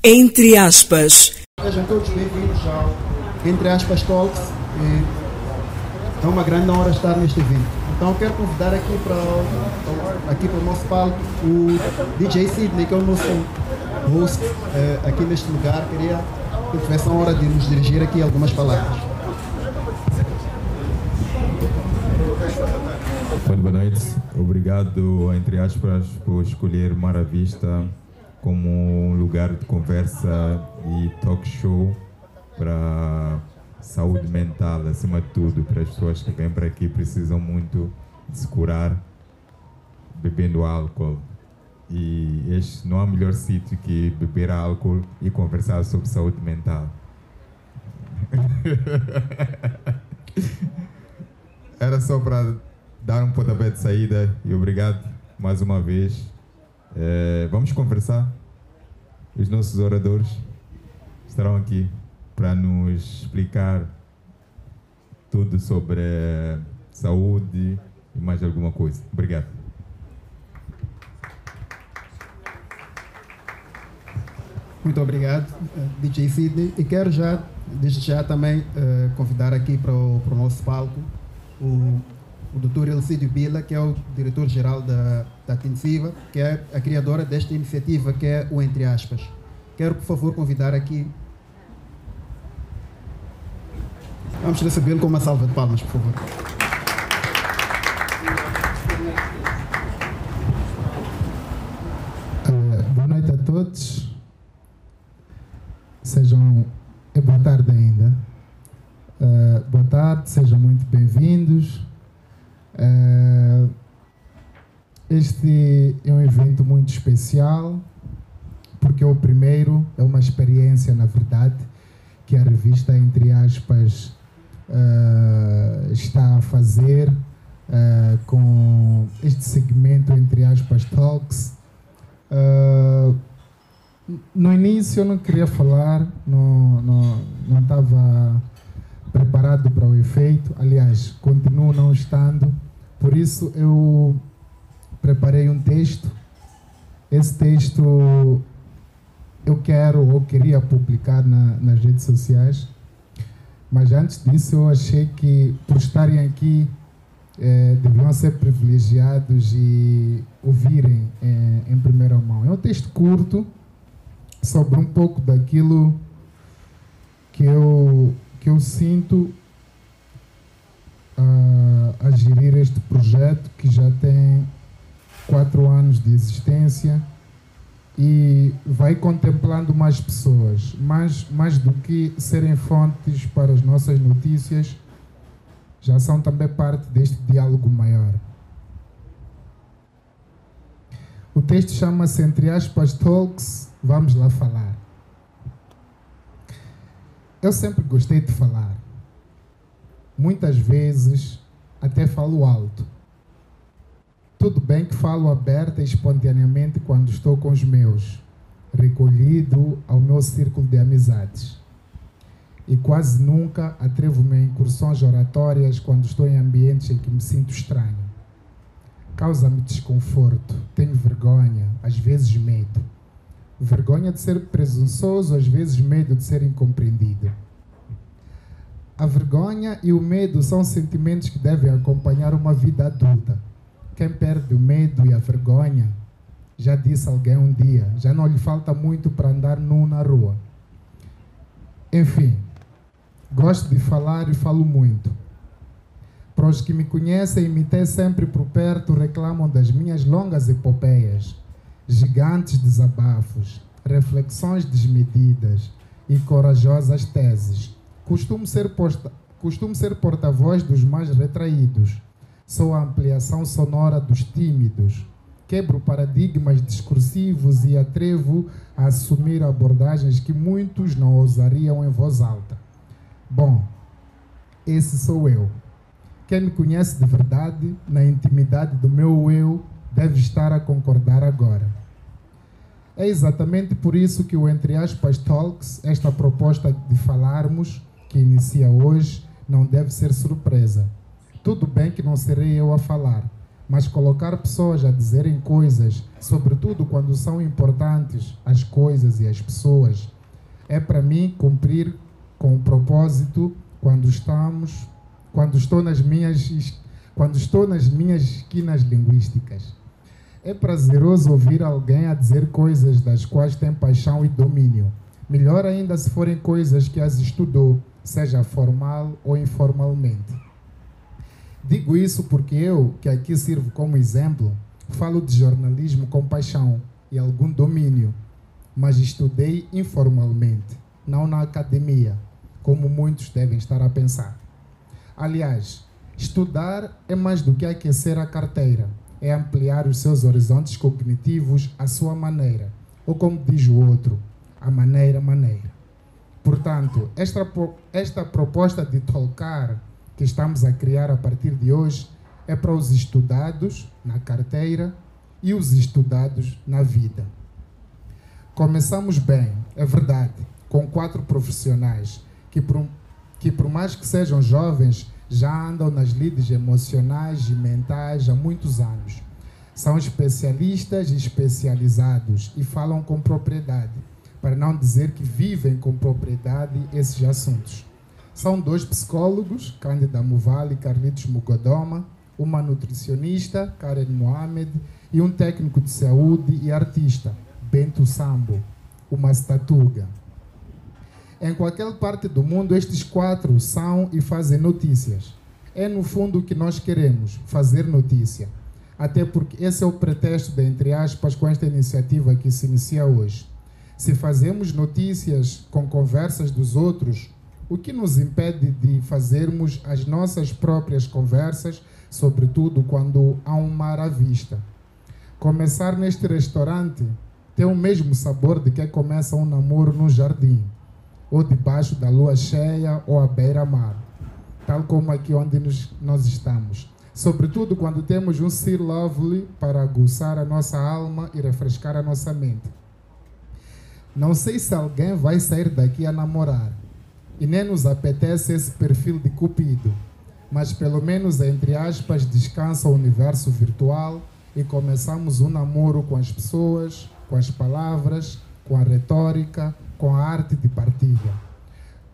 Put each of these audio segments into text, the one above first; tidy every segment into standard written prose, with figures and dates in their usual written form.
Entre aspas. Sejam todos bem-vindos ao Entre aspas Talks. É uma grande honra estar neste evento. Então eu quero convidar aqui para o nosso palco o DJ Sidney, que é o nosso host aqui neste lugar. Queria que tivesse a hora de nos dirigir aqui algumas palavras. Boa noite. Obrigado, entre aspas, por escolher Mar à Vista como um lugar de conversa e talk show para saúde mental, acima de tudo, para as pessoas que vêm para aqui precisam muito de se curar bebendo álcool. E este não há melhor sítio que beber álcool e conversar sobre saúde mental. Era só para dar um pontapé de saída e obrigado mais uma vez. Vamos conversar. Os nossos oradores estarão aqui para nos explicar tudo sobre saúde e mais alguma coisa. Obrigado. Muito obrigado, DJ Sidney. E quero desde já também convidar aqui para o nosso palco o Dr. Elcídio Bila, que é o diretor-geral da Tinsiva, que é a criadora desta iniciativa, que é o Entre Aspas. Quero, por favor, convidar aqui. Vamos recebê-lo com uma salva de palmas, por favor. Boa noite a todos. Boa tarde ainda. Boa tarde, sejam muito bem-vindos. Este é um evento muito especial, porque o primeiro é uma experiência, na verdade, que a revista, entre aspas, está a fazer com este segmento, entre aspas, Talks. No início eu não queria falar, não estava preparado para o efeito, aliás, continuo não estando, por isso eu preparei um texto. Esse texto eu queria publicar nas redes sociais, mas antes disso eu achei que, por estarem aqui, deviam ser privilegiados e ouvirem em primeira mão. É um texto curto sobre um pouco daquilo que eu sinto a gerir este projeto, que já tem 4 anos de existência e vai contemplando mais pessoas, mais do que serem fontes para as nossas notícias, já são também parte deste diálogo maior. O texto chama-se, entre aspas, Talks. Vamos lá falar. Eu sempre gostei de falar. Muitas vezes até falo alto. Tudo bem que falo aberta e espontaneamente quando estou com os meus, recolhido ao meu círculo de amizades. E quase nunca atrevo-me a incursões oratórias quando estou em ambientes em que me sinto estranho. Causa-me desconforto, tenho vergonha, às vezes medo. Vergonha de ser presunçoso, às vezes medo de ser incompreendido. A vergonha e o medo são sentimentos que devem acompanhar uma vida adulta. Quem perde o medo e a vergonha, já disse alguém um dia, já não lhe falta muito para andar nu na rua. Enfim, gosto de falar e falo muito. Para os que me conhecem e me têm sempre por perto, reclamam das minhas longas epopeias, gigantes desabafos, reflexões desmedidas e corajosas teses. Costumo ser porta-voz dos mais retraídos. Sou a ampliação sonora dos tímidos. Quebro paradigmas discursivos e atrevo a assumir abordagens que muitos não ousariam em voz alta. Bom, esse sou eu. Quem me conhece de verdade, na intimidade do meu eu, deve estar a concordar agora. É exatamente por isso que o Entre Aspas Talks, esta proposta de falarmos, que inicia hoje, não deve ser surpresa. Tudo bem que não serei eu a falar, mas colocar pessoas a dizerem coisas, sobretudo quando são importantes as coisas e as pessoas, é para mim cumprir com o propósito quando estou nas minhas esquinas linguísticas. É prazeroso ouvir alguém a dizer coisas das quais tem paixão e domínio. Melhor ainda se forem coisas que as estudou, seja formal ou informalmente. Digo isso porque eu, que aqui sirvo como exemplo, falo de jornalismo com paixão e algum domínio, mas estudei informalmente, não na academia, como muitos devem estar a pensar. Aliás, estudar é mais do que aquecer a carteira, é ampliar os seus horizontes cognitivos à sua maneira, ou como diz o outro, a maneira. Portanto, esta proposta de Talkar que estamos a criar a partir de hoje é para os estudados na carteira e os estudados na vida. Começamos bem, é verdade, com 4 profissionais que por mais que sejam jovens, já andam nas lides emocionais e mentais há muitos anos. São especialistas e especializados e falam com propriedade, para não dizer que vivem com propriedade esses assuntos. São 2 psicólogos, Cândida Muvale e Carlitos Mugodoma, uma nutricionista, Karen Mohamed, e um técnico de saúde e artista, Bento Sambo, uma statuga. Em qualquer parte do mundo, estes 4 são e fazem notícias. É no fundo o que nós queremos, fazer notícia. Até porque esse é o pretexto de, entre aspas, com esta iniciativa que se inicia hoje. Se fazemos notícias com conversas dos outros, o que nos impede de fazermos as nossas próprias conversas, sobretudo quando há um mar à vista? Começar neste restaurante tem o mesmo sabor de que começa um namoro no jardim, ou debaixo da lua cheia, ou à beira-mar, tal como aqui onde nós estamos. Sobretudo quando temos um Sea Lovely para aguçar a nossa alma e refrescar a nossa mente. Não sei se alguém vai sair daqui a namorar, e nem nos apetece esse perfil de cupido, mas pelo menos, entre aspas, descansa o universo virtual e começamos um namoro com as pessoas, com as palavras, com a retórica, com a arte de partilha.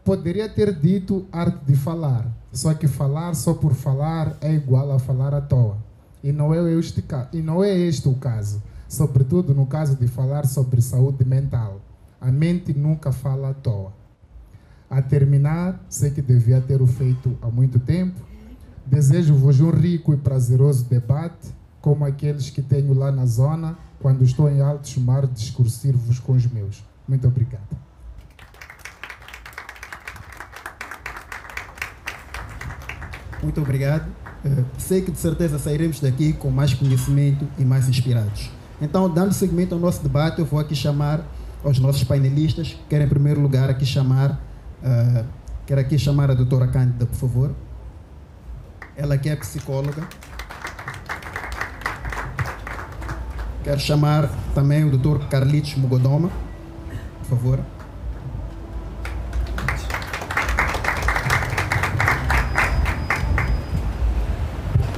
Poderia ter dito arte de falar, só que falar só por falar é igual a falar à toa. E não é este o caso, sobretudo no caso de falar sobre saúde mental. A mente nunca fala à toa. A terminar, sei que devia ter o feito há muito tempo, desejo-vos um rico e prazeroso debate, como aqueles que tenho lá na zona, quando estou em altos mares discursivos com os meus. Muito obrigado. Muito obrigado. Sei que de certeza sairemos daqui com mais conhecimento e mais inspirados. Então, dando seguimento ao nosso debate, eu vou aqui chamar aos nossos painelistas. Quero, em primeiro lugar, quero aqui chamar a doutora Cândida, por favor. Ela que é psicóloga. Quero chamar também o doutor Carlitos Mugodoma, por favor.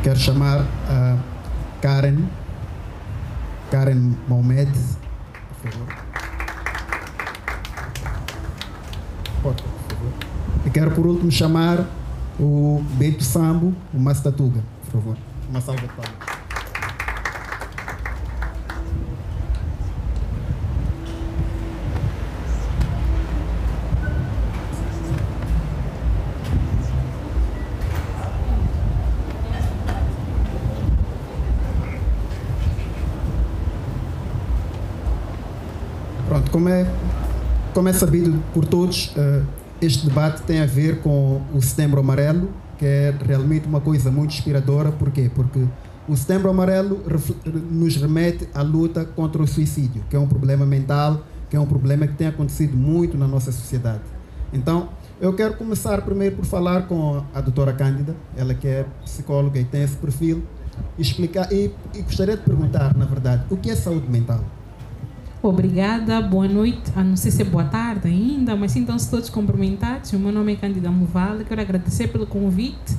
Quero chamar a Karen Mohamed, por favor. Pode, por favor. E quero por último chamar o Bento Sambo, o Mastatuga, por favor. Uma salva de palmas. Pronto, como é sabido por todos, este debate tem a ver com o Setembro Amarelo, que é realmente uma coisa muito inspiradora. Por quê? Porque o Setembro Amarelo nos remete à luta contra o suicídio, que é um problema mental, que é um problema que tem acontecido muito na nossa sociedade. Então, eu quero começar primeiro por falar com a doutora Cândida, ela que é psicóloga e tem esse perfil, explicar, e gostaria de perguntar, na verdade, o que é saúde mental? Obrigada, boa noite. Não sei se é boa tarde ainda, mas sintam-se todos cumprimentados. O meu nome é Cândida Muvale. Quero agradecer pelo convite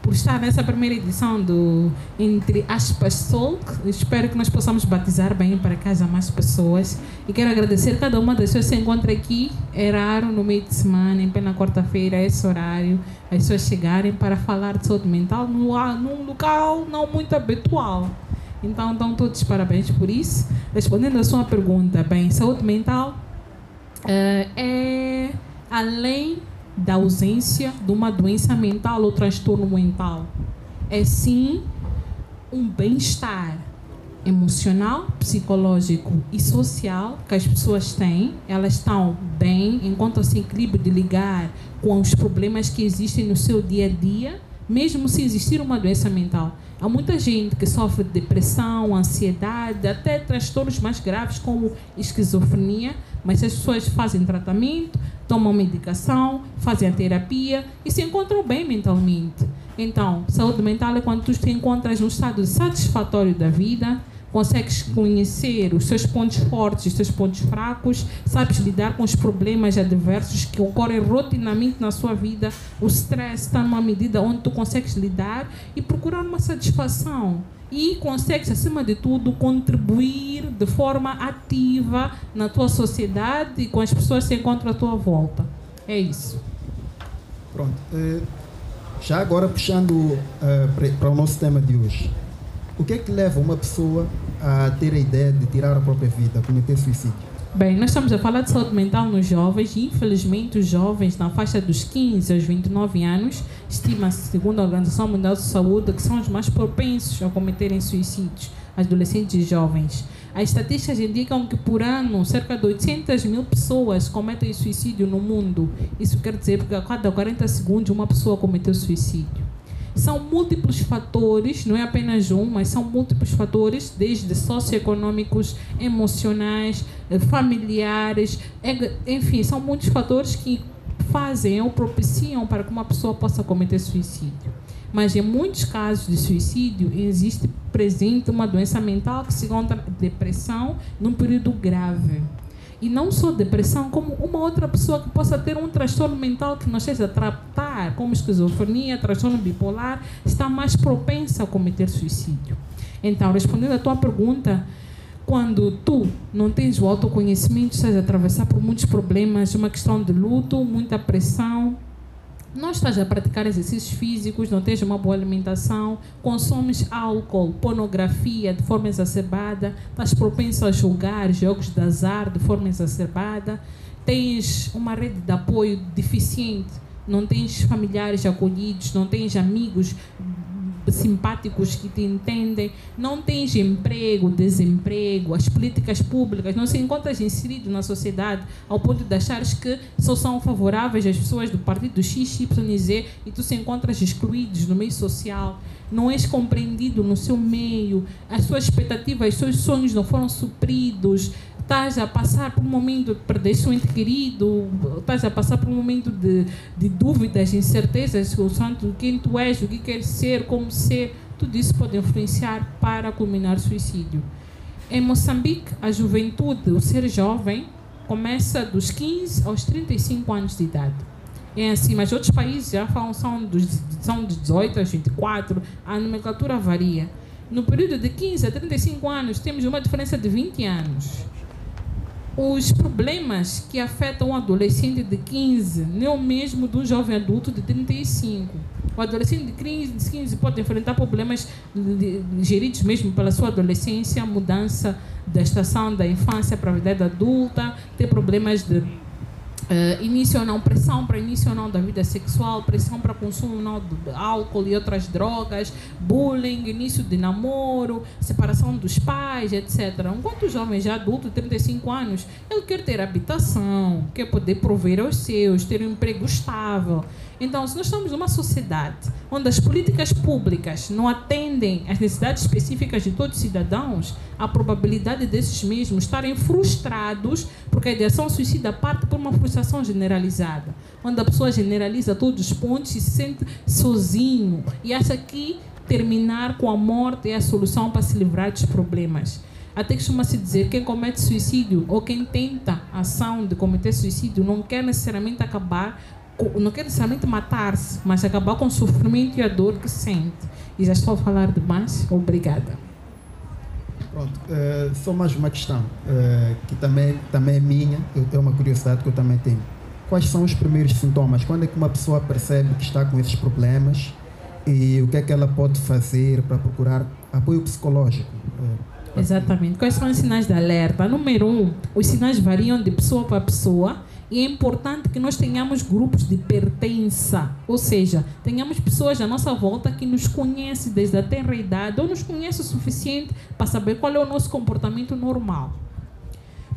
por estar nessa primeira edição do Entre Aspas Solk. Espero que nós possamos batizar bem para que haja mais pessoas. E quero agradecer a cada uma das pessoas que se encontra aqui. É raro no meio de semana, em plena quarta-feira, esse horário, as pessoas chegarem para falar de saúde mental num local não muito habitual. Então, dão todos os parabéns por isso. Respondendo a sua pergunta, bem, saúde mental é além da ausência de uma doença mental ou transtorno mental. É sim um bem-estar emocional, psicológico e social que as pessoas têm. Elas estão bem, encontram-se em equilíbrio de lidar com os problemas que existem no seu dia a dia, mesmo se existir uma doença mental. Há muita gente que sofre de depressão, ansiedade, até transtornos mais graves como esquizofrenia, mas as pessoas fazem tratamento, tomam medicação, fazem a terapia e se encontram bem mentalmente. Então, saúde mental é quando tu te encontras num estado satisfatório da vida, consegues conhecer os seus pontos fortes e os seus pontos fracos, sabes lidar com os problemas adversos que ocorrem rotineiramente na sua vida. O stress está numa medida onde tu consegues lidar e procurar uma satisfação. E consegues, acima de tudo, contribuir de forma ativa na tua sociedade e com as pessoas que se encontram à tua volta. É isso. Pronto. Já agora, puxando para o nosso tema de hoje. O que é que leva uma pessoa a ter a ideia de tirar a própria vida, a cometer suicídio? Bem, nós estamos a falar de saúde mental nos jovens e, infelizmente, os jovens na faixa dos 15 aos 29 anos, estima-se, segundo a Organização Mundial de Saúde, que são os mais propensos a cometerem suicídios, adolescentes e jovens. As estatísticas indicam que, por ano, cerca de 800 mil pessoas cometem suicídio no mundo. Isso quer dizer que a cada 40 segundos uma pessoa cometeu suicídio. São múltiplos fatores, não é apenas um, mas são múltiplos fatores, desde socioeconômicos, emocionais, familiares, enfim, são muitos fatores que fazem ou propiciam para que uma pessoa possa cometer suicídio. Mas em muitos casos de suicídio existe presente uma doença mental que se encontra depressão num período grave. E não só depressão, como uma outra pessoa que possa ter um transtorno mental que não esteja a tratar, como esquizofrenia, transtorno bipolar, está mais propensa a cometer suicídio. Então, respondendo à tua pergunta, quando tu não tens o autoconhecimento, estás a atravessar por muitos problemas, uma questão de luto, muita pressão, não estás a praticar exercícios físicos, não tens uma boa alimentação, consomes álcool, pornografia de forma exacerbada, estás propenso a jogar jogos de azar de forma exacerbada, tens uma rede de apoio deficiente, não tens familiares acolhidos, não tens amigos simpáticos que te entendem, não tens emprego, desemprego, as políticas públicas, não se encontras inserido na sociedade ao ponto de achares que só são favoráveis às pessoas do partido X, Y e Z e tu se encontras excluído no meio social, não és compreendido no seu meio, as suas expectativas, os seus sonhos não foram supridos, estás a passar por um momento de perder seu ente querido, estás a passar por um momento de dúvidas, incertezas sobre quem tu és, o que queres ser, como ser, tudo isso pode influenciar para culminar o suicídio. Em Moçambique, a juventude, o ser jovem, começa dos 15 aos 35 anos de idade. É assim, mas outros países já falam, são de 18 aos 24, a nomenclatura varia. No período de 15 a 35 anos, temos uma diferença de 20 anos. Os problemas que afetam um adolescente de 15 não é o mesmo de um jovem adulto de 35. O adolescente de 15 pode enfrentar problemas geridos mesmo pela sua adolescência, mudança da estação da infância para a idade adulta, ter problemas de início ou não, pressão para início ou não da vida sexual, pressão para consumo ou não de álcool e outras drogas, bullying, início de namoro, separação dos pais, etc. Enquanto o jovem já adulto, 35 anos, ele quer ter habitação, quer poder prover aos seus, ter um emprego estável. Então, se nós estamos numa sociedade onde as políticas públicas não atendem às necessidades específicas de todos os cidadãos, a probabilidade desses mesmos estarem frustrados, porque a ideação suicida parte por uma frustração generalizada, onde a pessoa generaliza todos os pontos e se sente sozinho e acha que terminar com a morte é a solução para se livrar dos problemas. Até costuma-se dizer que quem comete suicídio ou quem tenta a ação de cometer suicídio não quer necessariamente acabar não quer necessariamente matar-se, mas acabar com o sofrimento e a dor que sente. E já estou a falar demais. Obrigada. Pronto, só mais uma questão, que também é minha, é uma curiosidade que eu também tenho. Quais são os primeiros sintomas? Quando é que uma pessoa percebe que está com esses problemas e o que é que ela pode fazer para procurar apoio psicológico? Exatamente. Quais são os sinais de alerta? Número 1, os sinais variam de pessoa para pessoa e é importante que nós tenhamos grupos de pertença, ou seja, tenhamos pessoas à nossa volta que nos conhecem desde a tenra idade ou nos conhecem o suficiente para saber qual é o nosso comportamento normal.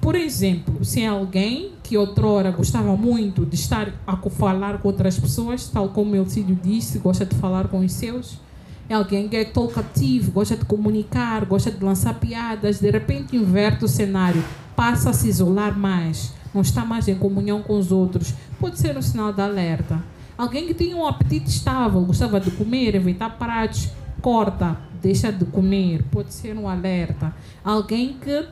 Por exemplo, se é alguém que outrora gostava muito de estar a falar com outras pessoas, tal como o Elcídio disse, gosta de falar com os seus, é alguém que é talkativo, gosta de comunicar, gosta de lançar piadas, de repente inverte o cenário, passa a se isolar mais, não está mais em comunhão com os outros, pode ser um sinal de alerta. Alguém que tinha um apetite estável, gostava de comer, evitar pratos, corta, deixa de comer, pode ser um alerta. Alguém que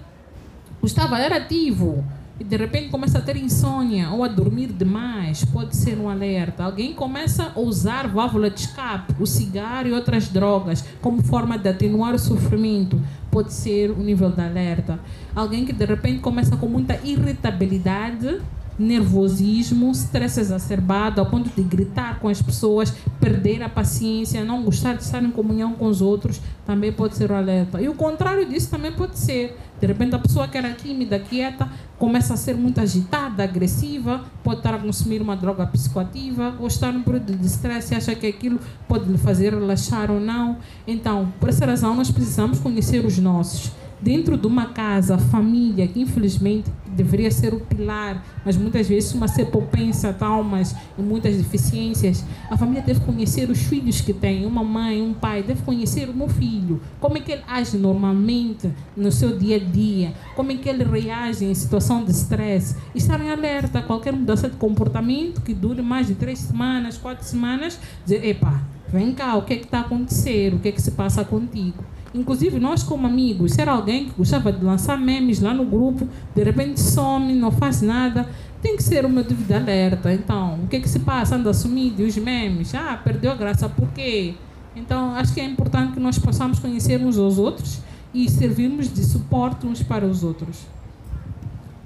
era ativo e de repente começa a ter insônia ou a dormir demais, pode ser um alerta. Alguém começa a usar válvula de escape, o cigarro e outras drogas como forma de atenuar o sofrimento, pode ser um nível de alerta. Alguém que de repente começa com muita irritabilidade, nervosismo, estresse exacerbado ao ponto de gritar com as pessoas, perder a paciência, não gostar de estar em comunhão com os outros, também pode ser um alerta. E o contrário disso também pode ser. De repente a pessoa que era tímida, quieta, começa a ser muito agitada, agressiva, pode estar a consumir uma droga psicoativa ou estar num período de estresse e acha que aquilo pode lhe fazer relaxar ou não. Então, por essa razão, nós precisamos conhecer os nossos. Dentro de uma casa, a família, que infelizmente deveria ser o pilar, mas muitas vezes uma ser propensa a traumas e muitas deficiências, a família deve conhecer os filhos que tem, uma mãe, um pai, deve conhecer o meu filho, como é que ele age normalmente no seu dia a dia, como é que ele reage em situação de estresse, e estar em alerta a qualquer mudança de comportamento que dure mais de 3 semanas, 4 semanas, dizer, epa, vem cá, o que é que está a acontecer, o que é que se passa contigo? Inclusive, nós como amigos, ser alguém que gostava de lançar memes lá no grupo, de repente some, não faz nada, tem que ser uma dúvida alerta. Então, o que é que se passa? Anda sumido os memes? Ah, perdeu a graça, por quê? Então, acho que é importante que nós possamos conhecer uns aos outros e servirmos de suporte uns para os outros.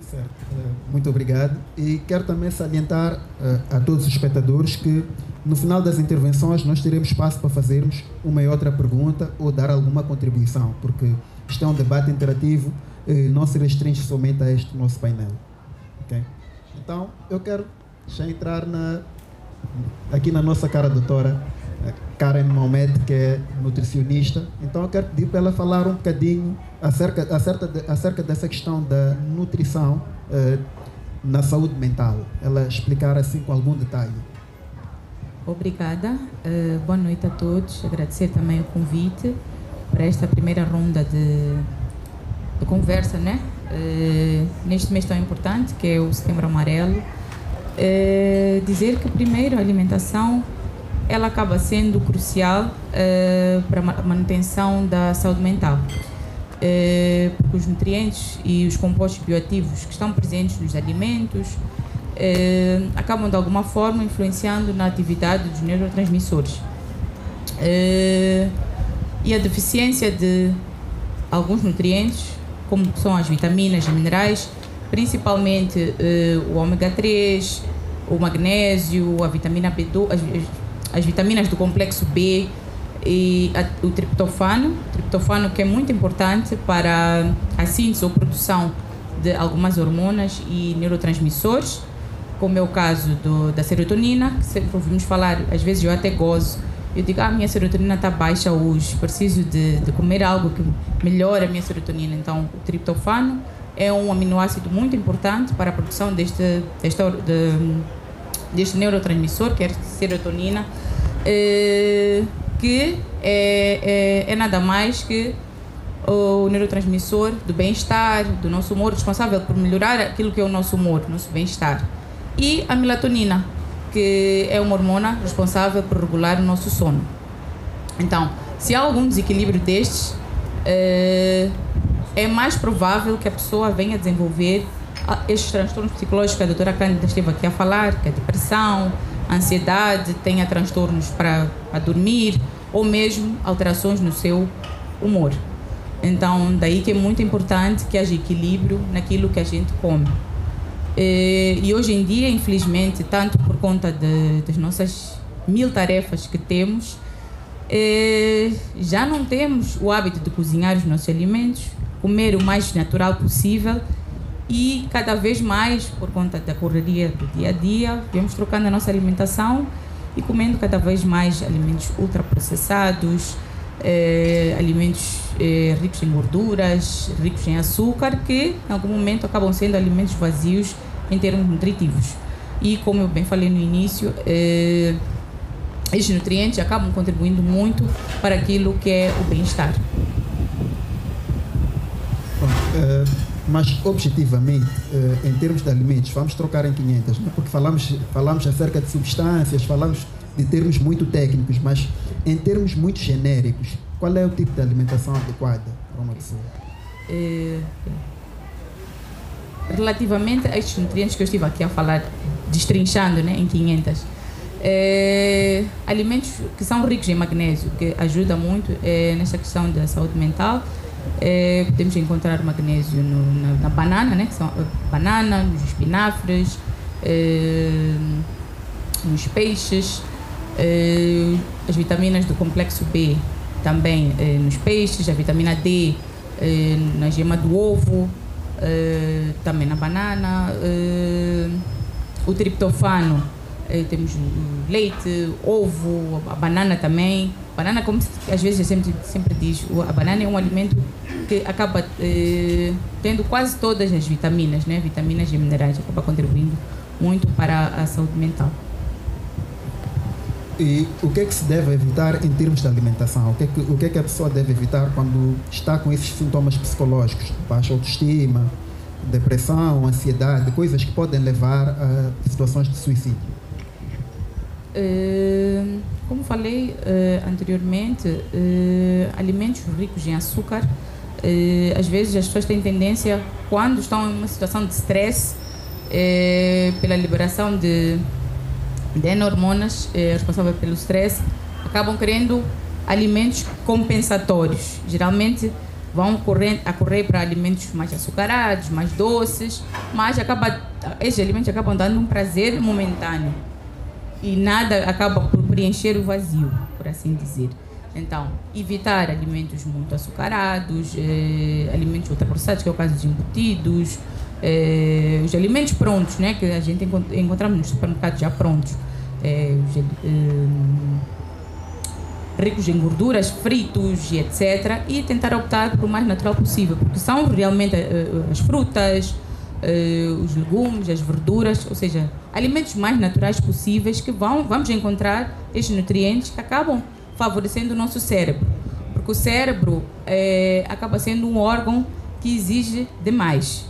Certo. Muito obrigado. E quero também salientar a todos os espectadores que no final das intervenções nós teremos espaço para fazermos uma e outra pergunta ou dar alguma contribuição, porque isto é um debate interativo, não se restringe somente a este nosso painel. Okay? Então, eu quero já entrar aqui na nossa cara doutora Karen Mohamed, que é nutricionista. Então, eu quero pedir para ela falar um bocadinho acerca dessa questão da nutrição na saúde mental. Ela explicar assim com algum detalhe. Obrigada. Boa noite a todos. Agradecer também o convite para esta primeira ronda de conversa, né? Neste mês tão importante, que é o Setembro Amarelo. Dizer que, primeiro, a alimentação ela acaba sendo crucial para a manutenção da saúde mental. Porque os nutrientes e os compostos bioativos que estão presentes nos alimentos acabam de alguma forma influenciando na atividade dos neurotransmissores. E a deficiência de alguns nutrientes, como são as vitaminas e minerais, principalmente o ômega 3, o magnésio, a vitamina B2, as vitaminas do complexo B e o triptofano que é muito importante para a síntese ou produção de algumas hormonas e neurotransmissores, como é o caso da serotonina, que sempre ouvimos falar, às vezes eu até gozo, eu digo, minha serotonina está baixa hoje, preciso de comer algo que melhore a minha serotonina. Então, o triptofano é um aminoácido muito importante para a produção deste neurotransmissor, que é a serotonina, que é nada mais que o neurotransmissor do bem-estar, do nosso humor, responsável por melhorar aquilo que é o nosso humor, nosso bem-estar. E a melatonina, que é uma hormona responsável por regular o nosso sono. Então, se há algum desequilíbrio destes, é mais provável que a pessoa venha desenvolver estes transtornos psicológicos que a doutora Cândida esteve aqui a falar, que é a depressão, a ansiedade, tenha transtornos para dormir ou mesmo alterações no seu humor. Então, daí que é muito importante que haja equilíbrio naquilo que a gente come. E hoje em dia, infelizmente, tanto por conta das nossas 1000 tarefas que temos, já não temos o hábito de cozinhar os nossos alimentos, comer o mais natural possível e cada vez mais, por conta da correria do dia a dia, vamos trocando a nossa alimentação e comendo cada vez mais alimentos ultraprocessados, alimentos ricos em gorduras, ricos em açúcar, que em algum momento acabam sendo alimentos vazios em termos nutritivos. E como eu bem falei no início, estes nutrientes acabam contribuindo muito para aquilo que é o bem-estar. Mas objetivamente, em termos de alimentos, vamos trocar em 500, né? Porque falamos acerca de substâncias, falamos de termos muito técnicos, mas em termos muito genéricos, qual é o tipo de alimentação adequada para uma pessoa? Relativamente a estes nutrientes que eu estive aqui a falar, destrinchando, né, em 500, alimentos que são ricos em magnésio, que ajuda muito nessa questão da saúde mental. Podemos encontrar magnésio na banana, né, que são banana, nos espinafres, nos peixes, as vitaminas do complexo B também nos peixes, a vitamina D na gema do ovo, também na banana, o triptofano, temos o leite, ovo, a banana também. Banana, como às vezes eu sempre diz, a banana é um alimento que acaba tendo quase todas as vitaminas, né? Vitaminas e minerais, acaba contribuindo muito para a saúde mental. E o que é que se deve evitar em termos de alimentação? O que é que a pessoa deve evitar quando está com esses sintomas psicológicos? Baixa autoestima, depressão, ansiedade, coisas que podem levar a situações de suicídio. Como falei anteriormente, alimentos ricos em açúcar, às vezes as pessoas têm tendência, quando estão em uma situação de stress, pela liberação de hormonas responsáveis pelo stress, acabam querendo alimentos compensatórios. Geralmente vão a correr para alimentos mais açucarados, mais doces, mas esses alimentos acabam dando um prazer momentâneo e nada acaba por preencher o vazio, por assim dizer. Então, evitar alimentos muito açucarados, alimentos ultraprocessados, que é o caso dos embutidos, os alimentos prontos, né, que a gente encontramos nos supermercados já prontos, ricos em gorduras, fritos e etc. E tentar optar por o mais natural possível, porque são realmente as frutas, os legumes, as verduras, ou seja, alimentos mais naturais possíveis que vamos encontrar estes nutrientes que acabam favorecendo o nosso cérebro, porque o cérebro acaba sendo um órgão que exige demais.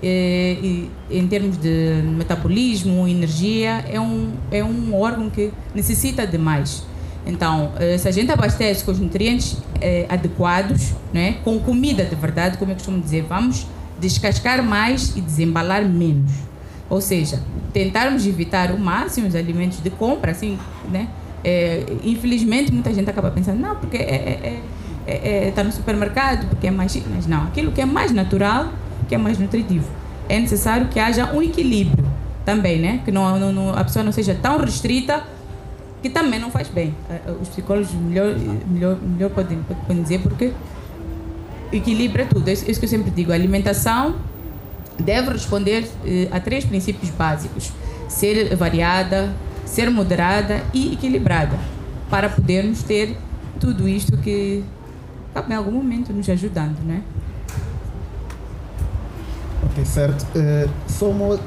E em termos de metabolismo, energia, é um órgão que necessita de mais. Então, se a gente abastece com os nutrientes adequados, né, com comida de verdade, como eu costumo dizer, vamos descascar mais e desembalar menos. Ou seja, tentarmos evitar o máximo os alimentos de compra, assim, né? Infelizmente, muita gente acaba pensando, não, porque está no supermercado, porque é mais... Mas não, aquilo que é mais natural, que é mais nutritivo. É necessário que haja um equilíbrio também, né? Que a pessoa não seja tão restrita, que também não faz bem. Os psicólogos melhor podem dizer, porque equilíbrio é tudo. É isso que eu sempre digo. A alimentação deve responder a 3 princípios básicos: ser variada, ser moderada e equilibrada, para podermos ter tudo isto que acaba em algum momento nos ajudando, né? Ok, certo. Só uma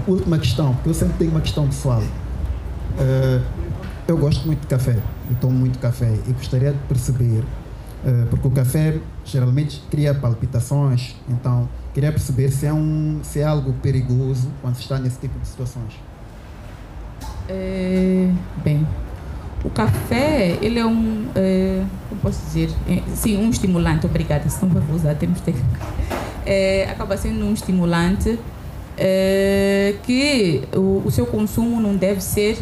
última questão, porque eu sempre tenho uma questão pessoal. Eu gosto muito de café, eu tomo muito café e gostaria de perceber, porque o café geralmente cria palpitações, então queria perceber se é algo perigoso quando se está nesse tipo de situações. Bem, o café, ele é como posso dizer, sim, um estimulante, obrigada, senão vou usar termos técnicos. Acaba sendo um estimulante que o seu consumo não deve ser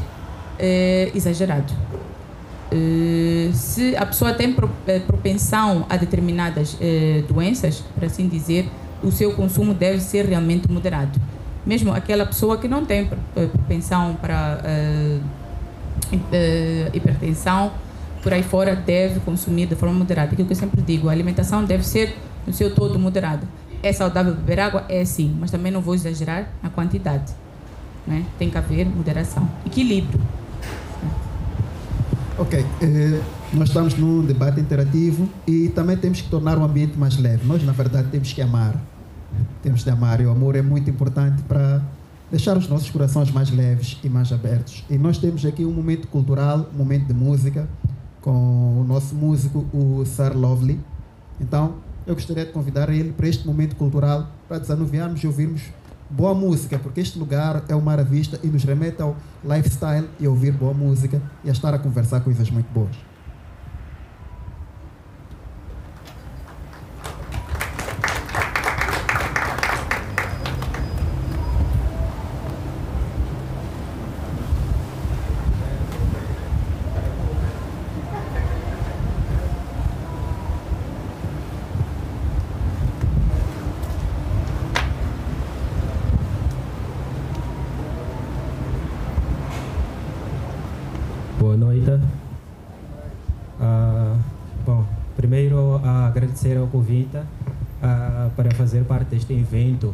exagerado. Se a pessoa tem propensão a determinadas doenças, por assim dizer, o seu consumo deve ser realmente moderado. Mesmo aquela pessoa que não tem propensão para hipertensão, por aí fora, deve consumir de forma moderada. Aquilo que eu sempre digo, a alimentação deve ser no seu todo moderada. É saudável beber água? É sim, mas também não vou exagerar na quantidade, né? Tem que haver moderação, equilíbrio. Ok, nós estamos num debate interativo e também temos que tornar o ambiente mais leve. Nós, na verdade, temos que amar. Temos de amar, e o amor é muito importante para deixar os nossos corações mais leves e mais abertos. E nós temos aqui um momento cultural, um momento de música, com o nosso músico, o Sir Lovely. Então, eu gostaria de convidar ele para este momento cultural, para desanuviarmos e ouvirmos boa música, porque este lugar é o Mar à Vista e nos remete ao lifestyle e a ouvir boa música e a estar a conversar coisas muito boas. Boa noite. Bom, primeiro agradecer ao convite para fazer parte deste evento.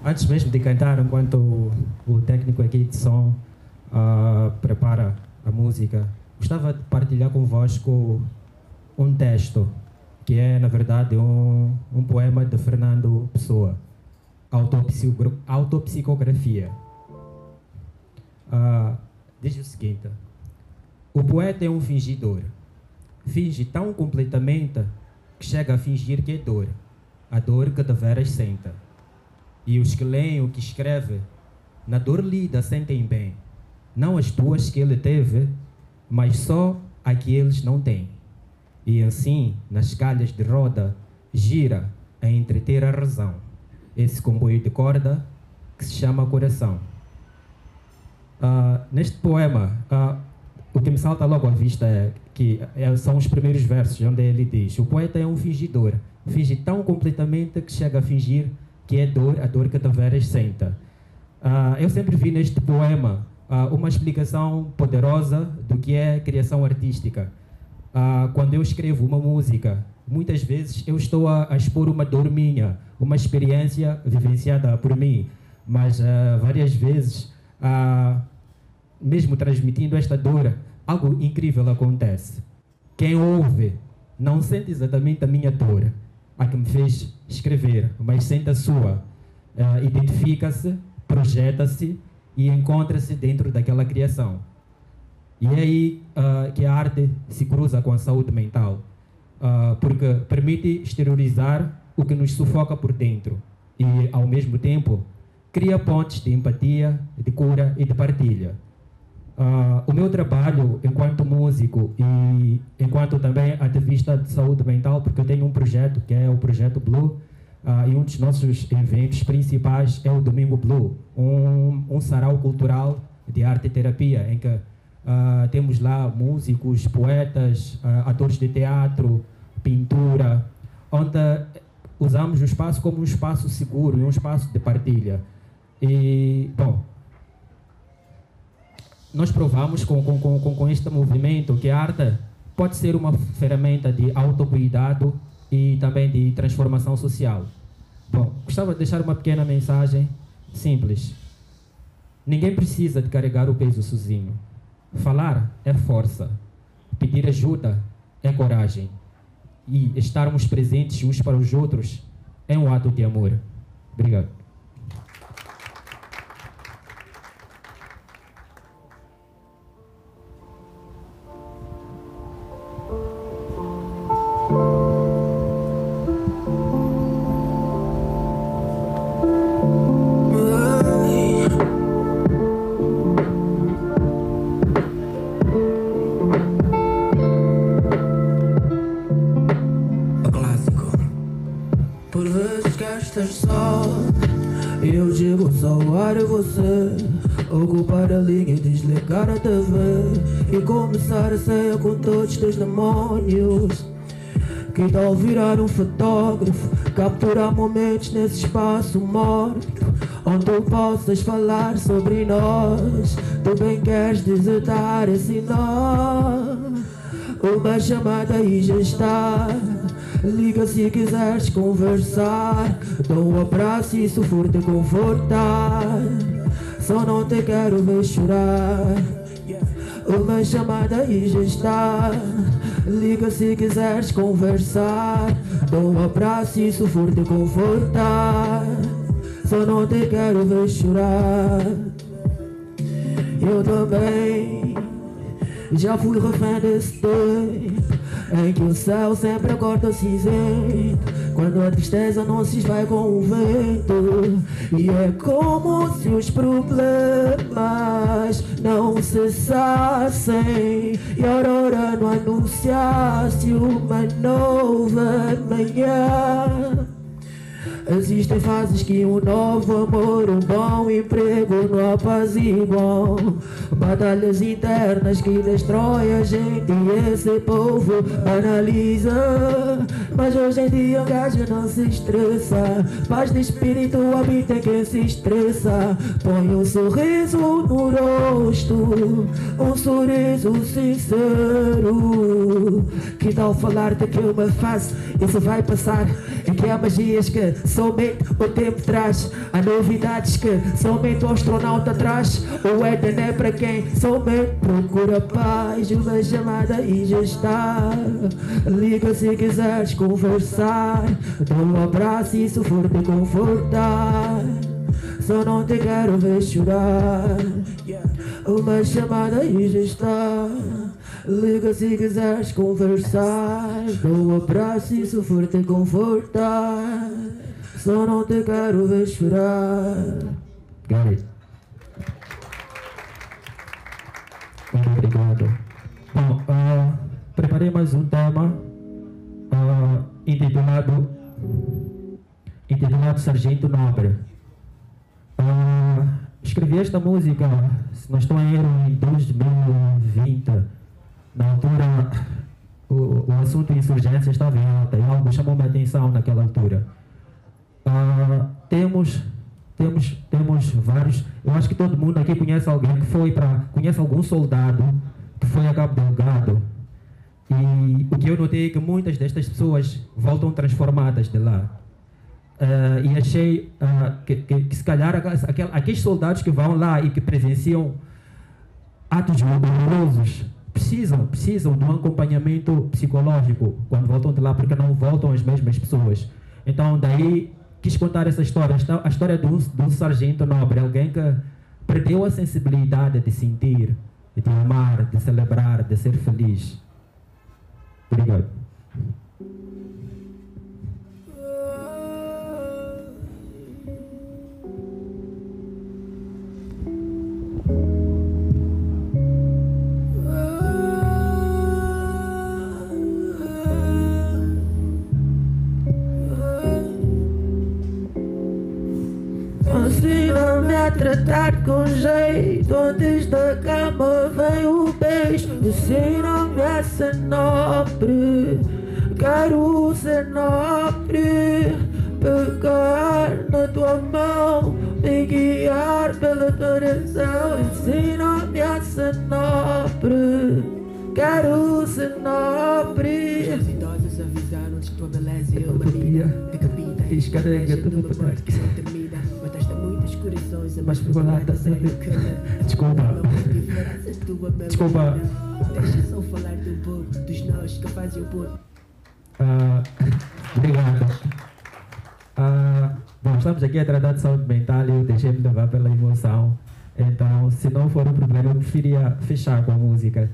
Antes mesmo de cantar, enquanto o técnico aqui de som prepara a música, gostava de partilhar convosco um texto que é, na verdade, um poema de Fernando Pessoa, Autopsicografia. Diz o seguinte: o poeta é um fingidor. Finge tão completamente que chega a fingir que é dor, a dor que deveras senta. E os que leem o que escreve, na dor lida sentem bem, não as tuas que ele teve, mas só a que eles não têm. E assim, nas calhas de roda, gira a entreter a razão, esse comboio de corda que se chama coração. Neste poema, o que me salta logo à vista é que são os primeiros versos, onde ele diz: o poeta é um fingidor, finge tão completamente que chega a fingir que é dor, a dor que deveras senta. Eu sempre vi neste poema uma explicação poderosa do que é criação artística. Quando eu escrevo uma música, muitas vezes eu estou a expor uma dor minha, uma experiência vivenciada por mim, mas várias vezes, mesmo transmitindo esta dor, algo incrível acontece. Quem ouve não sente exatamente a minha dor, a que me fez escrever, mas sente a sua. Identifica-se, projeta-se e encontra-se dentro daquela criação. E é aí que a arte se cruza com a saúde mental, porque permite exteriorizar o que nos sufoca por dentro e, ao mesmo tempo, cria pontes de empatia, de cura e de partilha. O meu trabalho enquanto músico e enquanto também ativista de saúde mental, porque eu tenho um projeto que é o Projeto Blue, e um dos nossos eventos principais é o Domingo Blue, um sarau cultural de arte e terapia, em que temos lá músicos, poetas, atores de teatro, pintura, onde usamos o espaço como um espaço seguro e um espaço de partilha. E, bom, nós provamos com este movimento que a arte pode ser uma ferramenta de autocuidado e também de transformação social. Bom, gostava de deixar uma pequena mensagem simples. Ninguém precisa de carregar o peso sozinho. Falar é força. Pedir ajuda é coragem. E estarmos presentes uns para os outros é um ato de amor. Obrigado. Por vezes gastas só para você. Ocupar a linha e desligar a TV e começar a ceia com todos os teus demónios. Que tal virar um fotógrafo, capturar momentos nesse espaço morto, onde tu possas falar sobre nós. Tu bem queres desatar esse nó. Uma chamada e já está. Liga se quiseres conversar. Dou um abraço e se for te confortar. Só não te quero ver chorar. Uma chamada e já está. Liga se quiseres conversar. Dou um abraço e se for te confortar. Só não te quero ver chorar. Eu também já fui refém desse tempo em que o céu sempre acorda cinzento, quando a tristeza não se esvai com o vento. E é como se os problemas não cessassem e a aurora não anunciasse uma nova manhã. Existem fases que um novo amor, um bom emprego não apaziguam. Batalhas internas que destroem a gente e esse povo banaliza. Mas hoje em dia o gajo não se estressa. Paz de espírito habita em quem se estressa. Põe um sorriso no rosto, um sorriso sincero. Que tal falar daquela fase? Isso vai passar. Em que há magias que somente o tempo traz. Há novidades que somente o astronauta traz. O Éden é para quem somente procura paz. Uma chamada e já está. Liga se quiseres conversar. Dou um abraço e se for te confortar. Só não te quero ver chorar. Uma chamada e já está. Liga se quiseres conversar. Dou um abraço e se for te confortar. Só não te quero ver chorar. Gary. Muito obrigado. Bom, preparei mais um tema intitulado Sargento Nobre. Escrevi esta música, se não estou em erro, em 2020. Na altura, o assunto de insurgência estava em alta e algo chamou-me a atenção naquela altura. Temos vários. Eu acho que todo mundo aqui conhece alguém que conhece algum soldado que foi a Cabo Delgado. E o que eu notei é que muitas destas pessoas voltam transformadas de lá. E achei que se calhar aqueles soldados que vão lá e que presenciam atos horrorosos precisam de um acompanhamento psicológico quando voltam de lá, porque não voltam as mesmas pessoas. Então daí quis contar essa história, a história de um sargento nobre, alguém que perdeu a sensibilidade de sentir, de amar, de celebrar, de ser feliz. Obrigado. Ensina-me a tratar com jeito. Antes da cama vem o beijo. Ensina-me a ser nobre. Quero ser nobre. Pegar na tua mão, me guiar pela tua direção. Ensina-me a ser nobre. Quero ser nobre. Os idosos avisaram-nos que tua beleza é uma mina. Decapita, descarrega tudo numa morte que não termina. Mataste muitas corações, mas ficou lá, tá sempre. Desculpa. Desculpa. Deixa só falar do bom, dos nós que fazem o bom. Obrigado. Bom, estamos aqui a tratar de saúde mental e eu deixei-me levar pela emoção. Então, se não for um problema, eu preferia fechar com a música.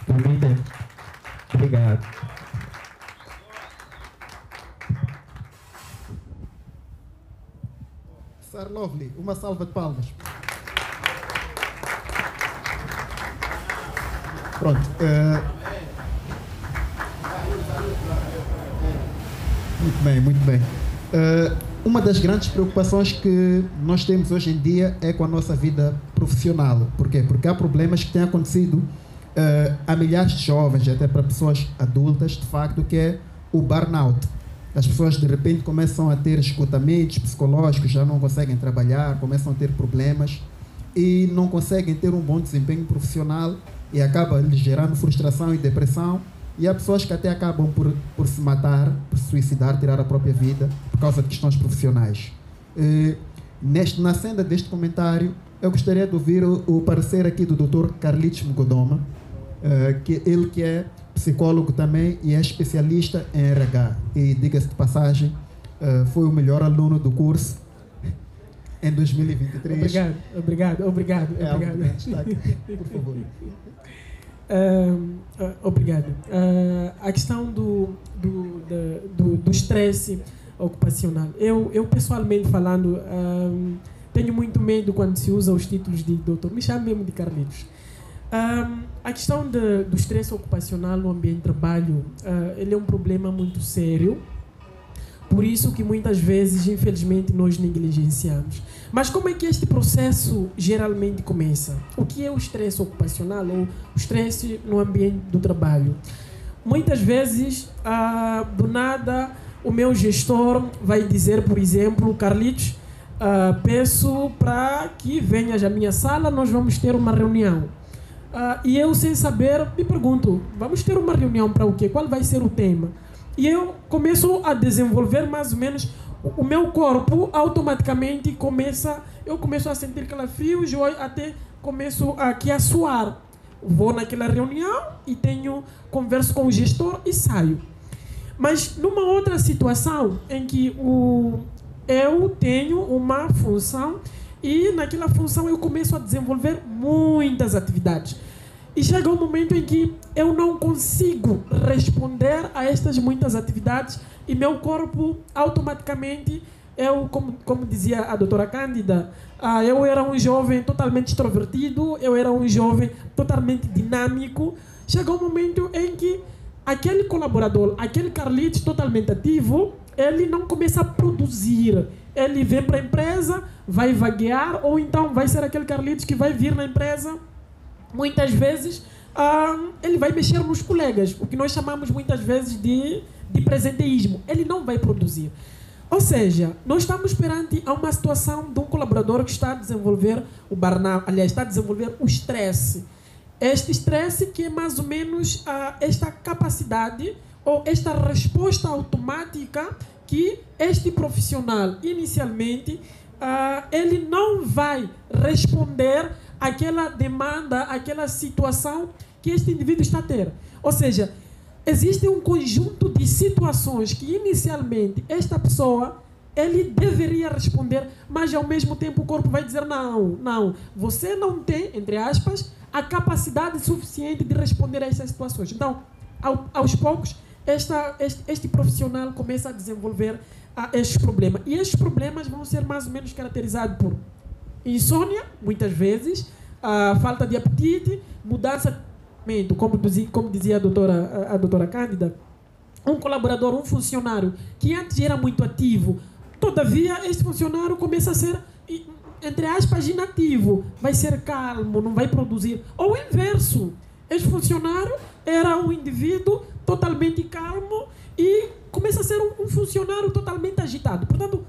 Permitem? Obrigado. Sir Lovely, uma salva de palmas. Pronto. Muito bem, muito bem. uma das grandes preocupações que nós temos hoje em dia é com a nossa vida profissional. Por quê? Porque há problemas que têm acontecido a milhares de jovens, até para pessoas adultas, de facto, que é o burnout. As pessoas de repente começam a ter esgotamentos psicológicos, já não conseguem trabalhar, começam a ter problemas e não conseguem ter um bom desempenho profissional e acaba lhes gerando frustração e depressão. E há pessoas que até acabam por se matar, por se suicidar, tirar a própria vida por causa de questões profissionais. Na senda deste comentário, eu gostaria de ouvir o parecer aqui do Dr. Carlitos Mugodoma, ele que é psicólogo também e é especialista em RH. E, diga-se de passagem, foi o melhor aluno do curso em 2023. Obrigado. Está aqui, por favor. Obrigado. A questão do estresse ocupacional. Eu pessoalmente falando, tenho muito medo quando se usa os títulos de doutor. Me chamo mesmo de Carlitos. A questão do estresse ocupacional no ambiente de trabalho, ele é um problema muito sério. Por isso que muitas vezes, infelizmente, nós negligenciamos. Mas como é que este processo geralmente começa? O que é o estresse ocupacional ou o estresse no ambiente do trabalho? Muitas vezes, do nada, o meu gestor vai dizer, por exemplo, Carlitos, peço para que venhas à minha sala, nós vamos ter uma reunião. E eu, sem saber, me pergunto, vamos ter uma reunião para o quê? Qual vai ser o tema? E eu começo a desenvolver mais ou menos, o meu corpo automaticamente eu começo a sentir calafrios, eu até começo aqui a suar. Vou naquela reunião e converso com o gestor e saio. Mas numa outra situação em que eu tenho uma função e naquela função eu começo a desenvolver muitas atividades. E chega um momento em que eu não consigo responder a estas muitas atividades e meu corpo automaticamente, como dizia a doutora Cândida, eu era um jovem totalmente extrovertido, eu era um jovem totalmente dinâmico. Chega um momento em que aquele colaborador, aquele Carlitos totalmente ativo, ele não começa a produzir. Ele vem para a empresa, vai vaguear, ou então vai ser aquele Carlitos que vai vir na empresa. Muitas vezes, ele vai mexer nos colegas, o que nós chamamos muitas vezes de presenteísmo. Ele não vai produzir. Ou seja, nós estamos perante a uma situação de um colaborador que está a desenvolver o burnout, aliás, está a desenvolver o estresse. Este estresse que é mais ou menos esta capacidade ou esta resposta automática que este profissional, inicialmente, ele não vai responder àquela demanda, àquela situação que este indivíduo está a ter. Ou seja, existe um conjunto de situações que, inicialmente, esta pessoa, ele deveria responder, mas, ao mesmo tempo, o corpo vai dizer, não, você não tem, entre aspas, a capacidade suficiente de responder a essas situações. Então, aos poucos, este profissional começa a desenvolver estes problemas. E estes problemas vão ser mais ou menos caracterizados por insônia, muitas vezes, falta de apetite, mudança de comportamento, como dizia a doutora Cândida, um colaborador, um funcionário que antes era muito ativo, todavia este funcionário começa a ser, entre aspas, inativo, vai ser calmo, não vai produzir. Ou o inverso, este funcionário era um indivíduo totalmente calmo e começa a ser um funcionário totalmente agitado. Portanto,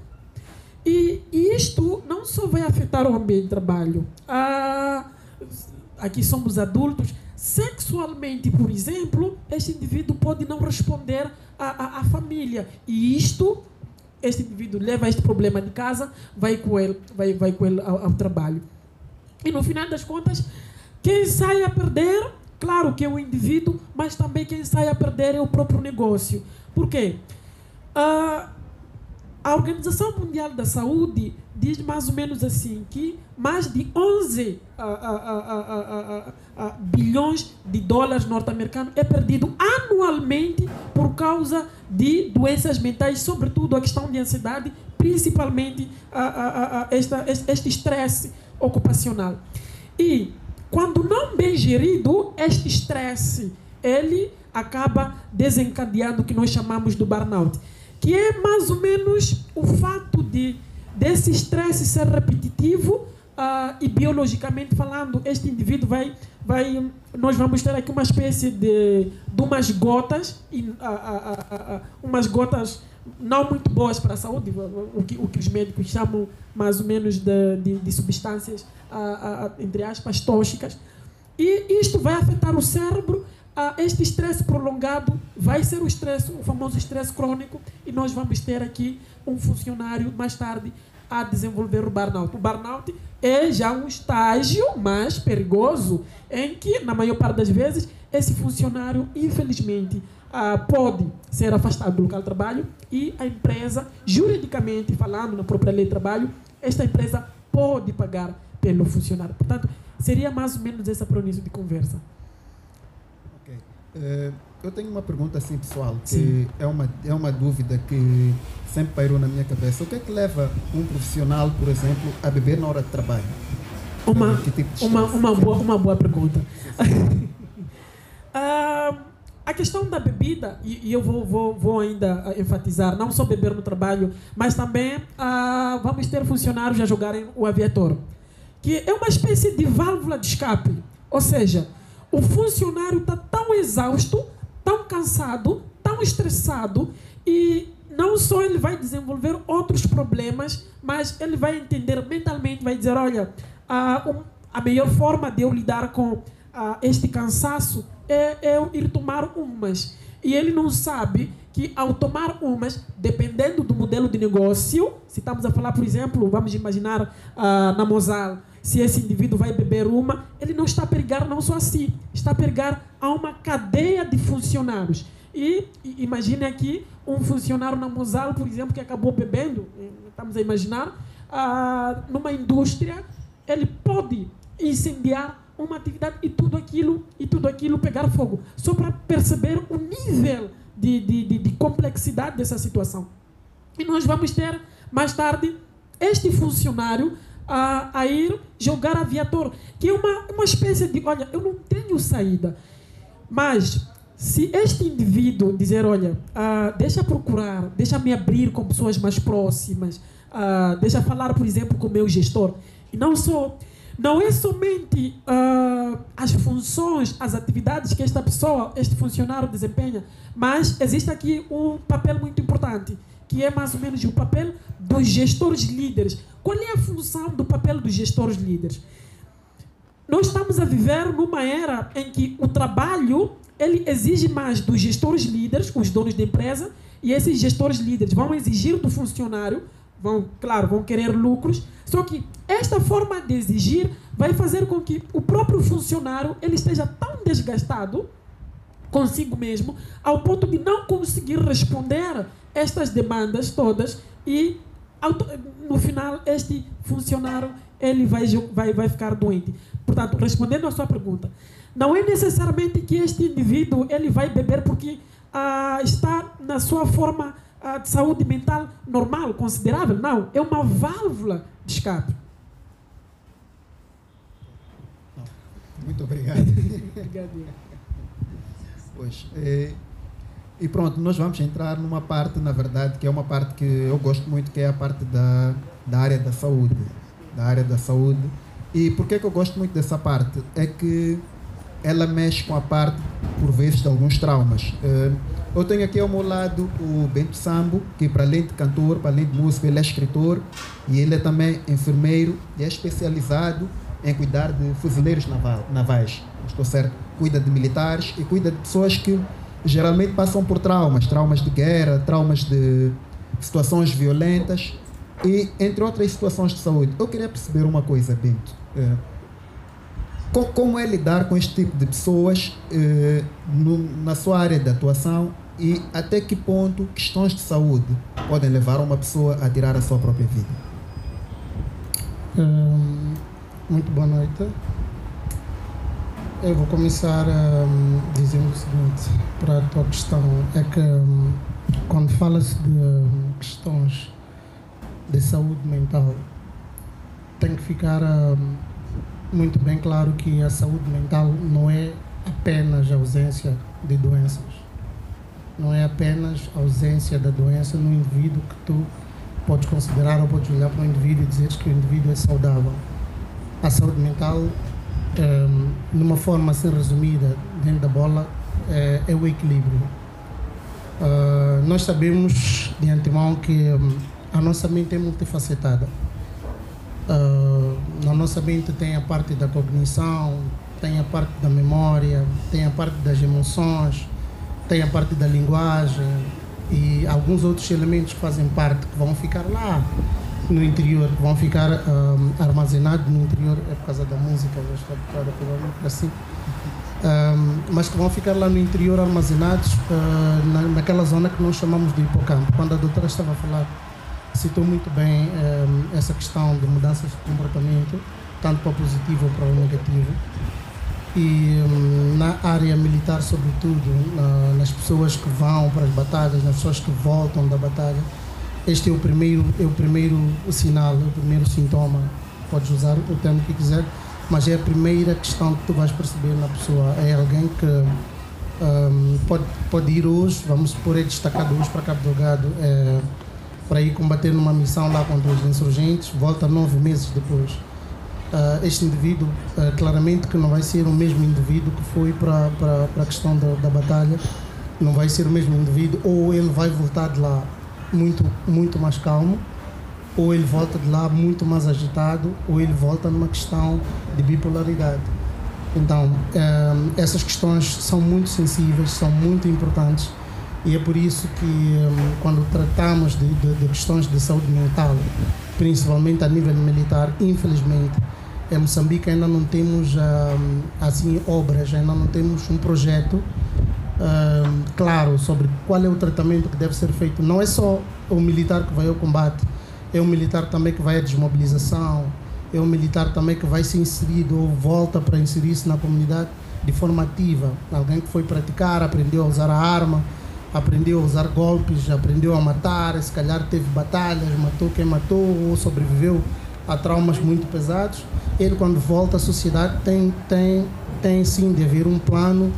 e isto não só vai afetar o ambiente de trabalho. Aqui somos adultos. Sexualmente, por exemplo, este indivíduo pode não responder à família. E este indivíduo leva este problema de casa, vai com ele ao trabalho. E no final das contas, quem sai a perder, claro que é o indivíduo, mas também quem sai a perder é o próprio negócio. Por quê? A Organização Mundial da Saúde diz mais ou menos assim que mais de 11 bilhões de dólares norte-americanos é perdido anualmente por causa de doenças mentais, sobretudo a questão de ansiedade, principalmente este estresse ocupacional. E quando não bem gerido, este estresse, ele acaba desencadeando o que nós chamamos do burnout, que é mais ou menos o fato desse estresse ser repetitivo e biologicamente falando, este indivíduo nós vamos ter aqui uma espécie de umas gotas, umas gotas não muito boas para a saúde, o que os médicos chamam mais ou menos de substâncias, entre aspas, tóxicas. E isto vai afetar o cérebro. Este estresse prolongado vai ser o famoso estresse crônico, e nós vamos ter aqui um funcionário mais tarde a desenvolver o burnout. O burnout é já um estágio mais perigoso, em que, na maior parte das vezes, esse funcionário, infelizmente, pode ser afastado do local de trabalho, e a empresa, juridicamente falando, na própria lei de trabalho, esta empresa pode pagar pelo funcionário. Portanto, seria mais ou menos essa pronúncia de conversa. Eu tenho uma pergunta assim, pessoal, que é uma dúvida que sempre pairou na minha cabeça. O que é que leva um profissional, por exemplo, a beber na hora de trabalho? Uma boa pergunta. A questão da bebida, e eu vou ainda enfatizar, não só beber no trabalho, mas também vamos ter funcionários a jogarem o aviator, que é uma espécie de válvula de escape. Ou seja, o funcionário está tão exausto, tão cansado, tão estressado, e não só ele vai desenvolver outros problemas, mas ele vai entender mentalmente, vai dizer, olha, a melhor forma de eu lidar com este cansaço é eu ir tomar umas. E ele não sabe que ao tomar umas, dependendo do modelo de negócio, se estamos a falar, por exemplo, vamos imaginar na Mosal, se esse indivíduo vai beber uma, ele não está a perigar não só a si, está a perigar a uma cadeia de funcionários. E imagine aqui um funcionário na Mosal, por exemplo, que acabou bebendo, estamos a imaginar, numa indústria, ele pode incendiar uma atividade e tudo aquilo pegar fogo. Só para perceber o nível de complexidade dessa situação. E nós vamos ter, mais tarde, este funcionário a ir jogar aviator, que é uma espécie de, olha, eu não tenho saída, mas se este indivíduo dizer, olha, deixa procurar, deixa me abrir com pessoas mais próximas, deixa falar, por exemplo, com o meu gestor, e não é somente as funções, as atividades que este funcionário desempenha, mas existe aqui um papel muito importante, que é mais ou menos o papel dos gestores líderes. Qual é a função do papel dos gestores líderes? Nós estamos a viver numa era em que o trabalho ele exige mais dos gestores líderes, os donos da empresa, e esses gestores líderes vão exigir do funcionário, vão querer lucros, só que esta forma de exigir vai fazer com que o próprio funcionário ele esteja tão desgastado consigo mesmo, ao ponto de não conseguir responder estas demandas todas, e no final este funcionário ele vai ficar doente. Portanto, respondendo à sua pergunta, não é necessariamente que este indivíduo ele vai beber porque está na sua forma de saúde mental normal, considerável. Não, é uma válvula de escape. Muito obrigado. Obrigado. Pois, e pronto, nós vamos entrar numa parte, na verdade, que é uma parte que eu gosto muito, que é a parte da área da saúde. E por que eu gosto muito dessa parte? É que ela mexe com a parte, por vezes, de alguns traumas. Eu tenho aqui ao meu lado o Bento Sambo, que para além de cantor, para além de músico, ele é escritor, e ele é também enfermeiro, e é especializado em cuidar de fuzileiros navais. Estou certo? Cuida de militares e cuida de pessoas que geralmente passam por traumas de guerra, traumas de situações violentas e entre outras situações de saúde. Eu queria perceber uma coisa, Bento. Como é lidar com este tipo de pessoas na sua área de atuação, e até que ponto questões de saúde podem levar uma pessoa a tirar a sua própria vida? Muito boa noite. Eu vou começar dizendo o seguinte, para a tua questão, é que quando fala-se de questões de saúde mental, tem que ficar muito bem claro que a saúde mental não é apenas ausência de doenças. Não é apenas ausência da doença no indivíduo que tu podes considerar ou podes olhar para o indivíduo e dizer que o indivíduo é saudável. A saúde mental, numa forma assim resumida, dentro da bola, é o equilíbrio. Nós sabemos de antemão que a nossa mente é multifacetada. Na nossa mente tem a parte da cognição, tem a parte da memória, tem a parte das emoções, tem a parte da linguagem e alguns outros elementos que fazem parte, que vão ficar lá no interior, que vão ficar armazenados no interior, é por causa da música, já está tocada provavelmente assim, mas que vão ficar lá no interior armazenados naquela zona que nós chamamos de hipocampo. Quando a doutora estava a falar, citou muito bem essa questão de mudanças de comportamento, tanto para o positivo ou para o negativo. E na área militar, sobretudo, nas pessoas que vão para as batalhas, nas pessoas que voltam da batalha, este é o primeiro sinal, o primeiro sintoma, podes usar o termo que quiser, mas é a primeira questão que tu vais perceber na pessoa. É alguém que pode ir hoje, vamos supor, é destacado hoje para Cabo Delgado, para ir combater numa missão lá contra os insurgentes, volta 9 meses depois. Este indivíduo, claramente que não vai ser o mesmo indivíduo que foi para a questão da batalha, não vai ser o mesmo indivíduo, ou ele vai voltar de lá muito mais calmo, ou ele volta de lá muito mais agitado, ou ele volta numa questão de bipolaridade. Então, essas questões são muito sensíveis, são muito importantes, e é por isso que quando tratamos de questões de saúde mental, principalmente a nível militar, infelizmente, em Moçambique ainda não temos assim obras, ainda não temos um projeto claro sobre qual é o tratamento que deve ser feito. Não é só o militar que vai ao combate, é o militar também que vai à desmobilização, é o militar também que vai ser inserido ou volta para inserir-se na comunidade de forma ativa. Alguém que foi praticar, aprendeu a usar a arma, aprendeu a usar golpes, aprendeu a matar, se calhar teve batalhas, matou quem matou ou sobreviveu a traumas muito pesados. Ele, quando volta à sociedade, tem sim de haver um plano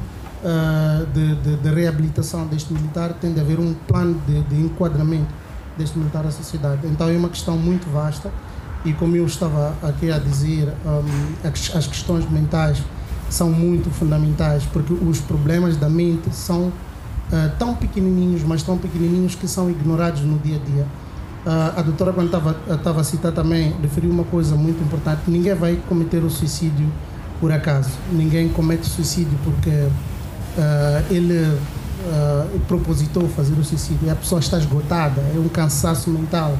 de reabilitação deste militar, tem de haver um plano de enquadramento deste militar à sociedade. Então é uma questão muito vasta e, como eu estava aqui a dizer, as questões mentais são muito fundamentais, porque os problemas da mente são tão pequenininhos, mas tão pequenininhos que são ignorados no dia a dia. A doutora, quando estava a citar também, referiu uma coisa muito importante: ninguém vai cometer o suicídio por acaso, ninguém comete suicídio porque ele propositou fazer o suicídio. A pessoa está esgotada, é um cansaço mental,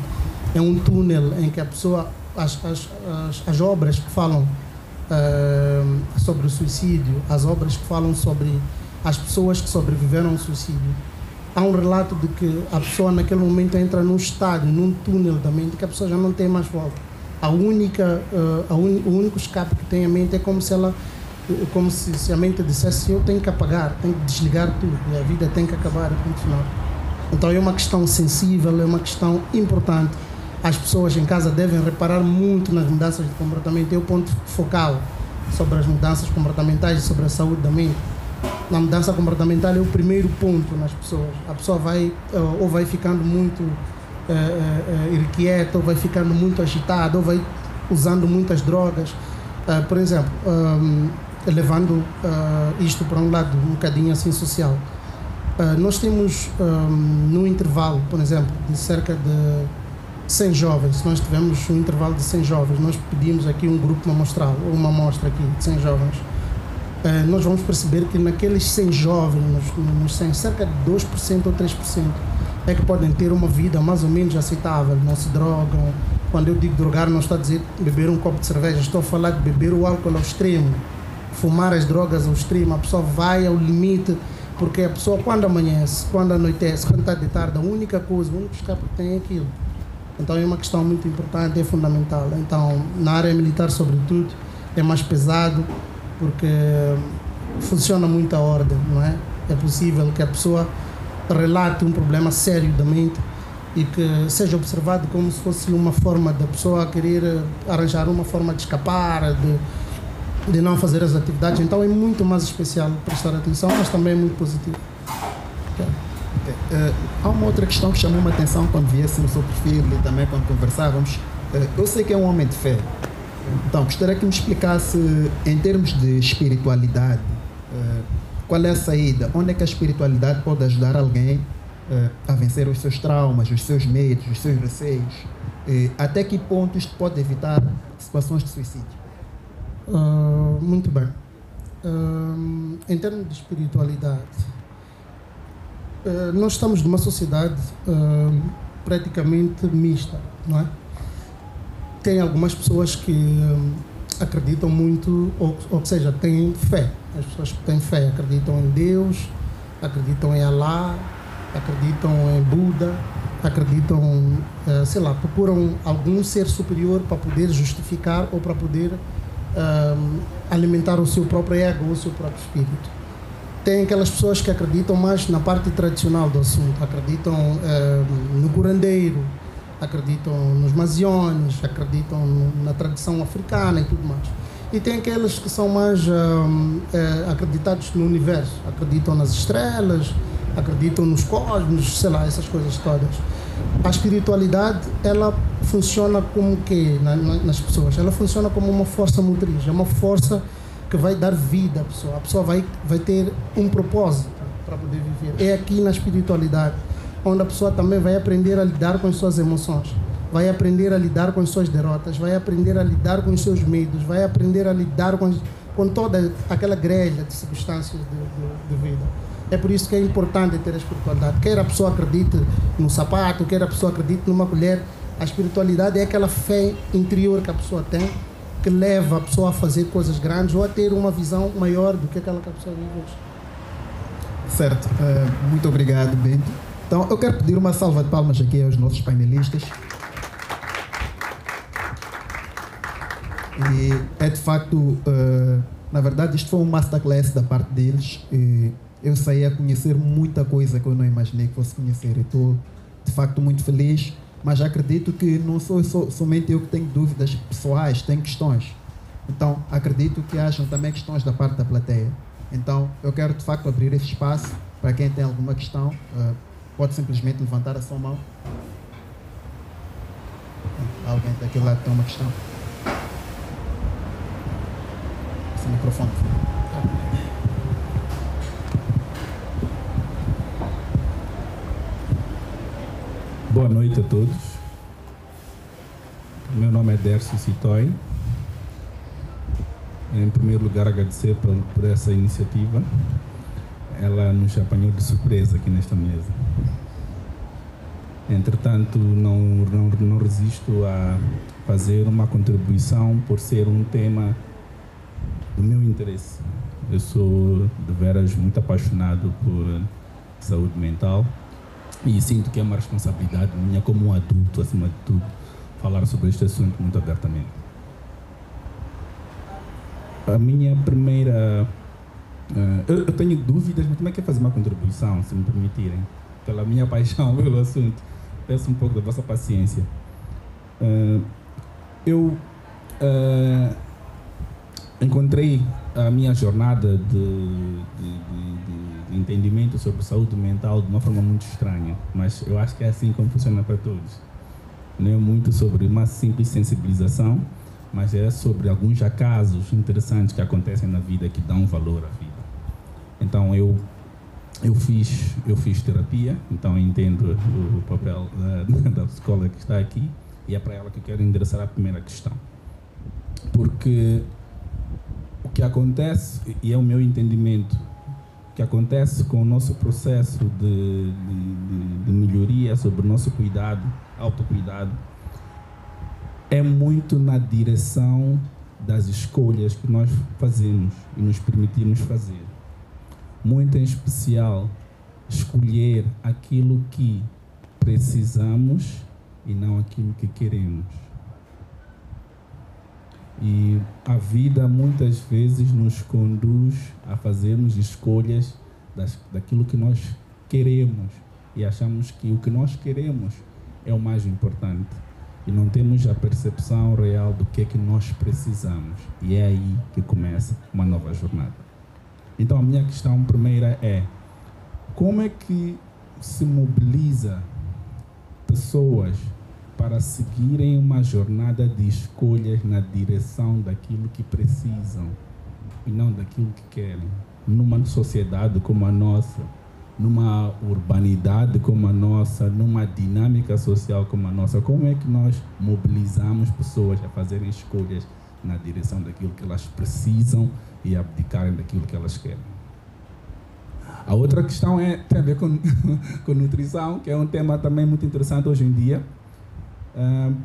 é um túnel em que a pessoa, as obras que falam sobre o suicídio, as obras que falam sobre as pessoas que sobreviveram ao suicídio, há um relato de que a pessoa naquele momento entra num estádio, num túnel da mente, que a pessoa já não tem mais volta. O único escape que tem a mente é como se a mente dissesse: eu tenho que apagar, tenho que desligar tudo, e a vida tem que acabar e continuar. Então é uma questão sensível, é uma questão importante. As pessoas em casa devem reparar muito nas mudanças de comportamento. É o ponto focal sobre as mudanças comportamentais e sobre a saúde da mente. Na mudança comportamental é o primeiro ponto nas pessoas. A pessoa vai ficando muito irrequieta, ou vai ficando muito agitada, ou vai usando muitas drogas. Por exemplo, levando isto para um lado um bocadinho assim social. Nós temos no intervalo, por exemplo, de cerca de 100 jovens, se nós tivermos um intervalo de 100 jovens, nós pedimos aqui um grupo amostral, ou uma amostra aqui de 100 jovens, nós vamos perceber que naqueles 100 jovens, nos 100, cerca de 2% ou 3% é que podem ter uma vida mais ou menos aceitável, não se drogam. Quando eu digo drogar, não estou a dizer beber um copo de cerveja, estou a falar de beber o álcool ao extremo, fumar as drogas ao extremo. A pessoa vai ao limite, porque a pessoa, quando amanhece, quando anoitece, quando está de tarde, a única coisa, o único escape que tem é aquilo. Então é uma questão muito importante, é fundamental. Então, na área militar, sobretudo, é mais pesado, porque funciona muito a ordem, não é? É possível que a pessoa relate um problema sério da mente e que seja observado como se fosse uma forma da pessoa querer arranjar uma forma de escapar, de não fazer as atividades. Então é muito mais especial prestar atenção, mas também é muito positivo. Okay. há uma outra questão que chamou-me a atenção quando vi assim no seu perfil e também quando conversávamos. Eu sei que é um homem de fé. Então, gostaria que me explicasse, em termos de espiritualidade, qual é a saída? Onde é que a espiritualidade pode ajudar alguém a vencer os seus traumas, os seus medos, os seus receios? Até que ponto isto pode evitar situações de suicídio? Muito bem. Em termos de espiritualidade, nós estamos numa sociedade praticamente mista, não é? Tem algumas pessoas que acreditam muito, ou seja, têm fé. As pessoas que têm fé acreditam em Deus, acreditam em Alá, acreditam em Buda, acreditam, sei lá, procuram algum ser superior para poder justificar ou para poder alimentar o seu próprio ego ou o seu próprio espírito. Tem aquelas pessoas que acreditam mais na parte tradicional do assunto, acreditam no curandeiro, acreditam nos masiones, acreditam na tradição africana e tudo mais. E tem aqueles que são mais acreditados no universo, acreditam nas estrelas, acreditam nos cosmos, sei lá, essas coisas todas. A espiritualidade, ela funciona como que nas pessoas? Ela funciona como uma força motriz, é uma força que vai dar vida à pessoa. A pessoa vai ter um propósito para poder viver. É aqui na espiritualidade onde a pessoa também vai aprender a lidar com as suas emoções, vai aprender a lidar com as suas derrotas, vai aprender a lidar com os seus medos, vai aprender a lidar com toda aquela grelha de circunstâncias de vida. É por isso que é importante ter a espiritualidade. Quer a pessoa acredite no sapato, quer a pessoa acredite numa colher, a espiritualidade é aquela fé interior que a pessoa tem, que leva a pessoa a fazer coisas grandes ou a ter uma visão maior do que aquela que a pessoa vive hoje. Certo. Muito obrigado, Bento. Então, eu quero pedir uma salva de palmas aqui aos nossos painelistas. E é de facto, na verdade, isto foi um masterclass da parte deles. E eu saí a conhecer muita coisa que eu não imaginei que fosse conhecer. Eu estou, de facto, muito feliz, mas acredito que não sou somente eu que tenho dúvidas pessoais, tenho questões. Então, acredito que hajam também questões da parte da plateia. Então, eu quero, de facto, abrir esse espaço para quem tem alguma questão. Pode simplesmente levantar a sua mão. Alguém daquele lado tem uma questão? Esse microfone. Boa noite a todos. Meu nome é Dércio Citói. Em primeiro lugar, agradecer por essa iniciativa. Ela nos apanhou de surpresa aqui nesta mesa. Entretanto, não resisto a fazer uma contribuição por ser um tema do meu interesse. Eu sou, de veras, muito apaixonado por saúde mental e sinto que é uma responsabilidade minha como um adulto, acima de tudo, falar sobre este assunto muito abertamente. A minha primeira... eu tenho dúvidas, mas também quero fazer uma contribuição, se me permitirem, pela minha paixão pelo assunto. Peço um pouco da vossa paciência. Eu encontrei a minha jornada de entendimento sobre saúde mental de uma forma muito estranha, mas eu acho que é assim como funciona para todos. Não é muito sobre uma simples sensibilização, mas é sobre alguns acasos interessantes que acontecem na vida que dão valor à vida. Então eu fiz terapia, então eu entendo o papel da psicóloga que está aqui e é para ela que eu quero endereçar a primeira questão. Porque o que acontece, e é o meu entendimento, o que acontece com o nosso processo de melhoria sobre o nosso cuidado, autocuidado, é muito na direção das escolhas que nós fazemos e nos permitimos fazer. Muito em especial, escolher aquilo que precisamos e não aquilo que queremos. E a vida muitas vezes nos conduz a fazermos escolhas daquilo que nós queremos e achamos que o que nós queremos é o mais importante e não temos a percepção real do que é que nós precisamos, e é aí que começa uma nova jornada. Então a minha questão primeira é: como é que se mobiliza pessoas para seguirem uma jornada de escolhas na direção daquilo que precisam e não daquilo que querem. Numa sociedade como a nossa, numa urbanidade como a nossa, numa dinâmica social como a nossa, como é que nós mobilizamos pessoas a fazerem escolhas na direção daquilo que elas precisam e abdicarem daquilo que elas querem? A outra questão tem a ver com nutrição, que é um tema também muito interessante hoje em dia,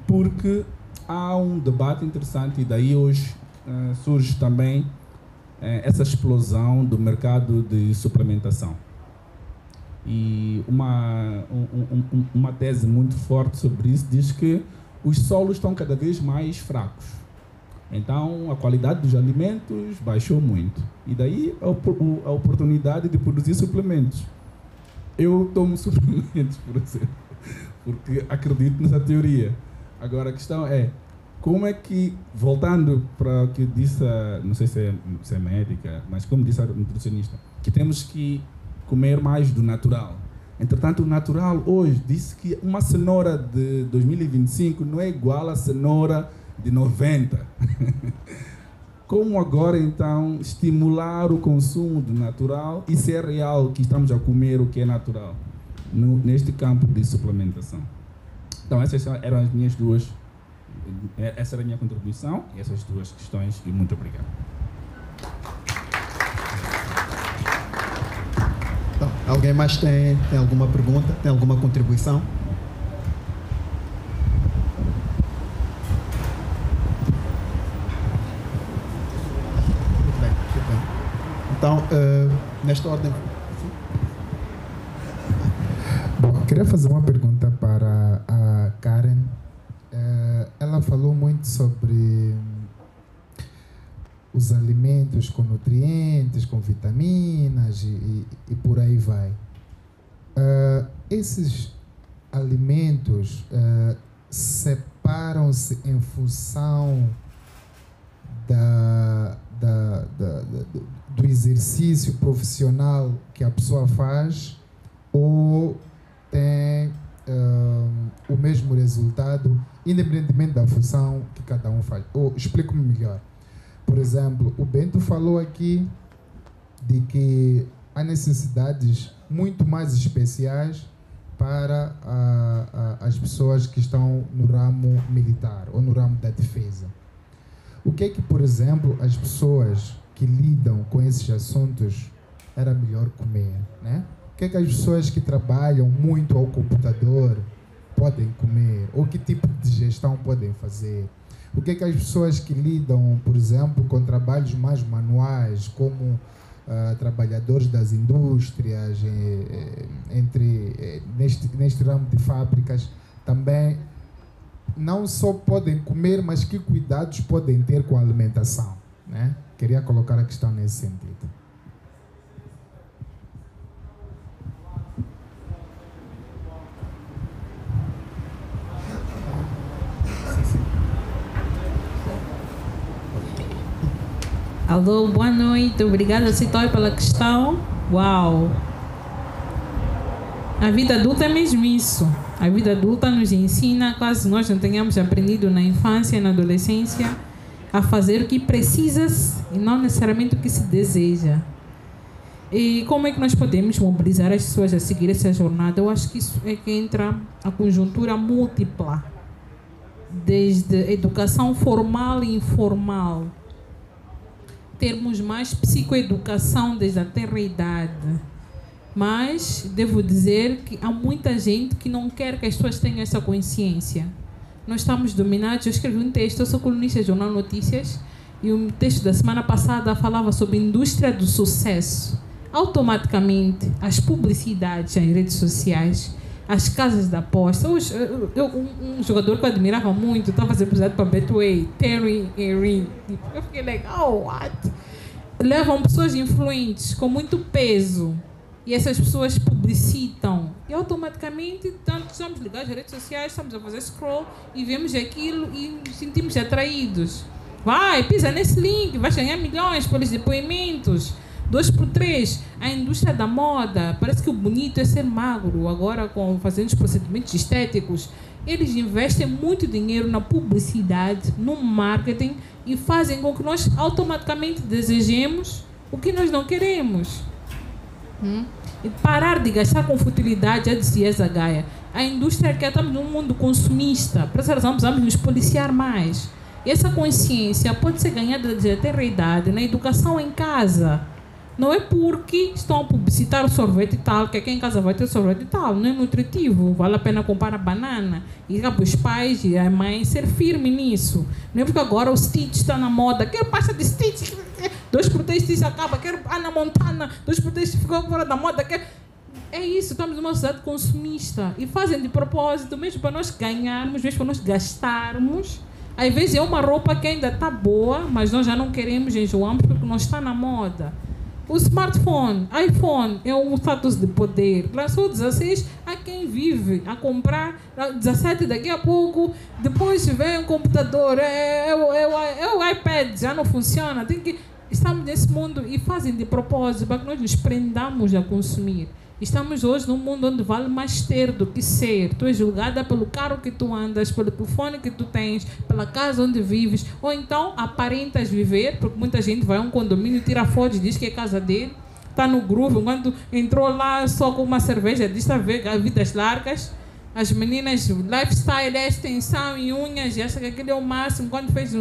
porque há um debate interessante e daí hoje surge também essa explosão do mercado de suplementação. E uma tese muito forte sobre isso diz que os solos estão cada vez mais fracos. Então, a qualidade dos alimentos baixou muito. E daí a oportunidade de produzir suplementos. Eu tomo suplementos, por exemplo, porque acredito nessa teoria. Agora, a questão é, como é que, voltando para o que disse, não sei se é médica, mas como disse a nutricionista, que temos que comer mais do natural. Entretanto, o natural hoje disse que uma cenoura de 2025 não é igual à cenoura de 90. Como agora, então, estimular o consumo do natural e se é real que estamos a comer o que é natural neste campo de suplementação? Então, essas eram as minhas duas, essa era a minha contribuição e essas duas questões, e muito obrigado. Então, alguém mais tem alguma pergunta? Tem alguma contribuição? Muito bem. Então, nesta ordem... Bom, eu queria fazer uma pergunta para a Karen. Ela falou muito sobre os alimentos com nutrientes, com vitaminas e por aí vai. Esses alimentos separam-se em função do exercício profissional que a pessoa faz ou tem o mesmo resultado, independentemente da função que cada um faz? Ou explico-me melhor. Por exemplo, o Bento falou aqui de que há necessidades muito mais especiais para as pessoas que estão no ramo militar ou no ramo da defesa. O que é que, por exemplo, as pessoas que lidam com esses assuntos era melhor comer, né? O que é que as pessoas que trabalham muito ao computador podem comer? Ou que tipo de gestão podem fazer? O que é que as pessoas que lidam, por exemplo, com trabalhos mais manuais, como trabalhadores das indústrias, neste ramo de fábricas, também não só podem comer, mas que cuidados podem ter com a alimentação, né? Queria colocar a questão nesse sentido. Alô, boa noite. Obrigada, Citói, pela questão. Uau! A vida adulta é mesmo isso. A vida adulta nos ensina, caso nós não tenhamos aprendido na infância e na adolescência, a fazer o que precisas e não necessariamente o que se deseja. E como é que nós podemos mobilizar as pessoas a seguir essa jornada? Eu acho que isso é que entra a conjuntura múltipla, desde educação formal e informal, termos mais psicoeducação desde a tenra idade. Mas devo dizer que há muita gente que não quer que as pessoas tenham essa consciência. Nós estamos dominados. Eu escrevi um texto, eu sou colunista do Jornal Notícias, e um texto da semana passada falava sobre a indústria do sucesso. Automaticamente, as publicidades nas redes sociais, as casas de aposta. Um jogador que eu admirava muito estava a ser publicidade para Betway, Terry Henry. Eu fiquei legal, what? Levam pessoas influentes com muito peso. E essas pessoas publicitam. E automaticamente, tanto estamos ligados às redes sociais, estamos a fazer scroll e vemos aquilo e nos sentimos atraídos. Vai, pisa nesse link, vais ganhar milhões pelos depoimentos. 2x3, a indústria da moda, parece que o bonito é ser magro, agora fazendo os procedimentos estéticos. Eles investem muito dinheiro na publicidade, no marketing e fazem com que nós automaticamente desejemos o que nós não queremos. E parar de gastar com futilidade, já dizia essa Gaia. A indústria quer, estamos num mundo consumista, por essa razão precisamos nos policiar mais. E essa consciência pode ser ganhada desde a tenra idade, na educação em casa. Não é porque estão a publicitar o sorvete e tal, que aqui em casa vai ter sorvete e tal, não é nutritivo, vale a pena comprar a banana. E para os pais e a mãe ser firme nisso. Não é porque agora o Stitch está na moda, quero pasta de Stitch, 2x3 Stitch acaba, quero Ana Montana, 2x3 ficou fora da moda, quero... É isso, estamos numa sociedade consumista e fazem de propósito, mesmo para nós ganharmos, mesmo para nós gastarmos. Às vezes é uma roupa que ainda está boa, mas nós já não queremos, enjoamos porque não está na moda. O smartphone, iPhone, é um status de poder. Lançou 16, há quem vive a comprar 17 daqui a pouco, depois vem um computador, é o iPad, já não funciona. Estamos nesse mundo e fazem de propósito para que nós nos prendamos a consumir. Estamos hoje num mundo onde vale mais ter do que ser. Tu és julgada pelo carro que tu andas, pelo telefone que tu tens, pela casa onde vives, ou então aparentas viver, porque muita gente vai a um condomínio, tira fotos e diz que é casa dele, está no groove, quando entrou lá só com uma cerveja, diz que está a ver vidas largas. As meninas, lifestyle é extensão e unhas, e acha que aquele é o máximo. Quando fez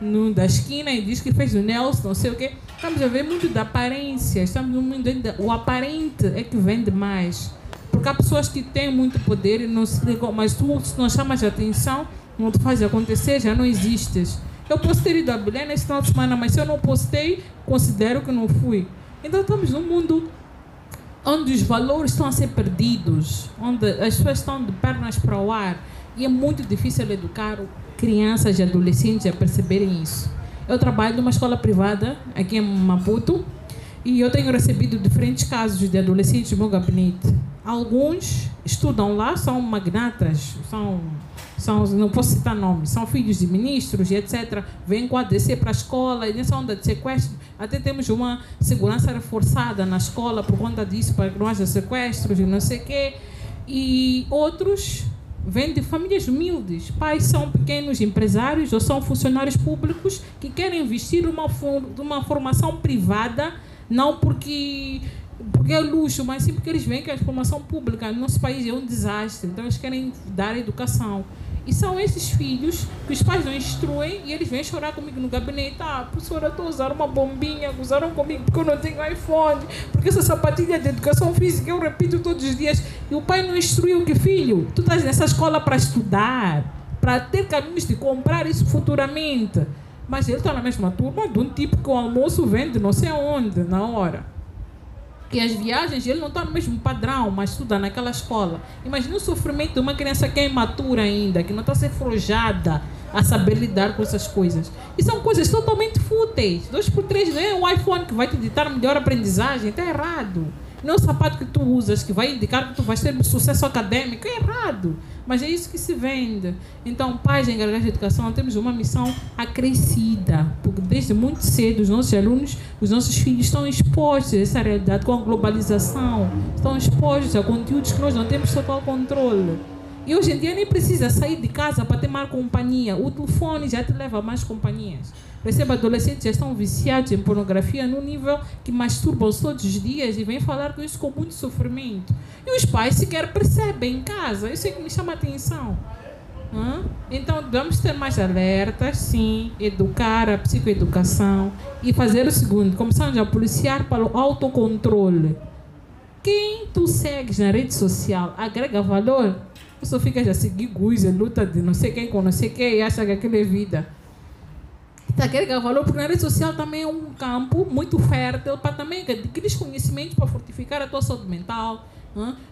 no da esquina e diz que fez o Nelson, não sei o quê. Estamos a ver muito da aparência. Estamos no mundo ainda. O aparente é que vende mais. Porque há pessoas que têm muito poder e não se ligam, mas tu, se não chamas a atenção, não te faz acontecer, já não existes. Eu posso ter ido a Belém nesse final de semana, mas se eu não postei, considero que não fui. Então estamos num mundo onde os valores estão a ser perdidos, onde as pessoas estão de pernas para o ar, e é muito difícil educar crianças e adolescentes a perceberem isso. Eu trabalho numa escola privada aqui em Maputo e eu tenho recebido diferentes casos de adolescentes no meu gabinete. Alguns estudam lá, são magnatas, não posso citar nomes, são filhos de ministros e etc. Vêm com a ADC para a escola e nessa onda de sequestro. Até temos uma segurança reforçada na escola por conta disso, para que não haja sequestros e não sei o quê. E outros vêm de famílias humildes. Pais são pequenos empresários ou são funcionários públicos que querem investir numa formação privada, não porque é luxo, mas sim porque eles veem que a formação pública no nosso país é um desastre. Então eles querem dar educação. E são esses filhos que os pais não instruem e eles vêm chorar comigo no gabinete. Professora, eu estou a usar uma bombinha, usaram comigo porque eu não tenho iPhone, porque essa sapatilha de educação física eu repito todos os dias. E o pai não instruiu que, filho, tu estás nessa escola para estudar, para ter caminhos de comprar isso futuramente. Mas ele está na mesma turma de um tipo que o almoço vende não sei aonde, na hora. Que as viagens, ele não está no mesmo padrão, mas estuda naquela escola. Imagina o sofrimento de uma criança que é imatura ainda, que não está a ser forjada a saber lidar com essas coisas. E são coisas totalmente fúteis. 2x3 não é o iPhone que vai te ditar melhor aprendizagem, está errado. Não é o sapato que tu usas que vai indicar que tu vais ter um sucesso acadêmico, é errado. Mas é isso que se vende. Então, pais em gargajos de educação, temos uma missão acrescida, porque desde muito cedo os nossos alunos, os nossos filhos estão expostos a essa realidade com a globalização, estão expostos a conteúdos que nós não temos total controle. E hoje em dia nem precisa sair de casa para ter mais companhia. O telefone já te leva a mais companhias. Perceba, adolescentes já estão viciados em pornografia no nível que masturbam-se todos os dias e vêm falar com isso com muito sofrimento. E os pais sequer percebem em casa. Isso é que me chama a atenção. Então, vamos ter mais alertas, sim, educar a psicoeducação e fazer o seguinte, começamos a policiar para o autocontrole. Quem tu segues na rede social agrega valor? Tu só ficas a seguir guisa, luta de não sei quem com não sei quem e acha que aquilo é vida. Agrega valor porque na rede social também é um campo muito fértil para também adquirir conhecimentos para fortificar a tua saúde mental.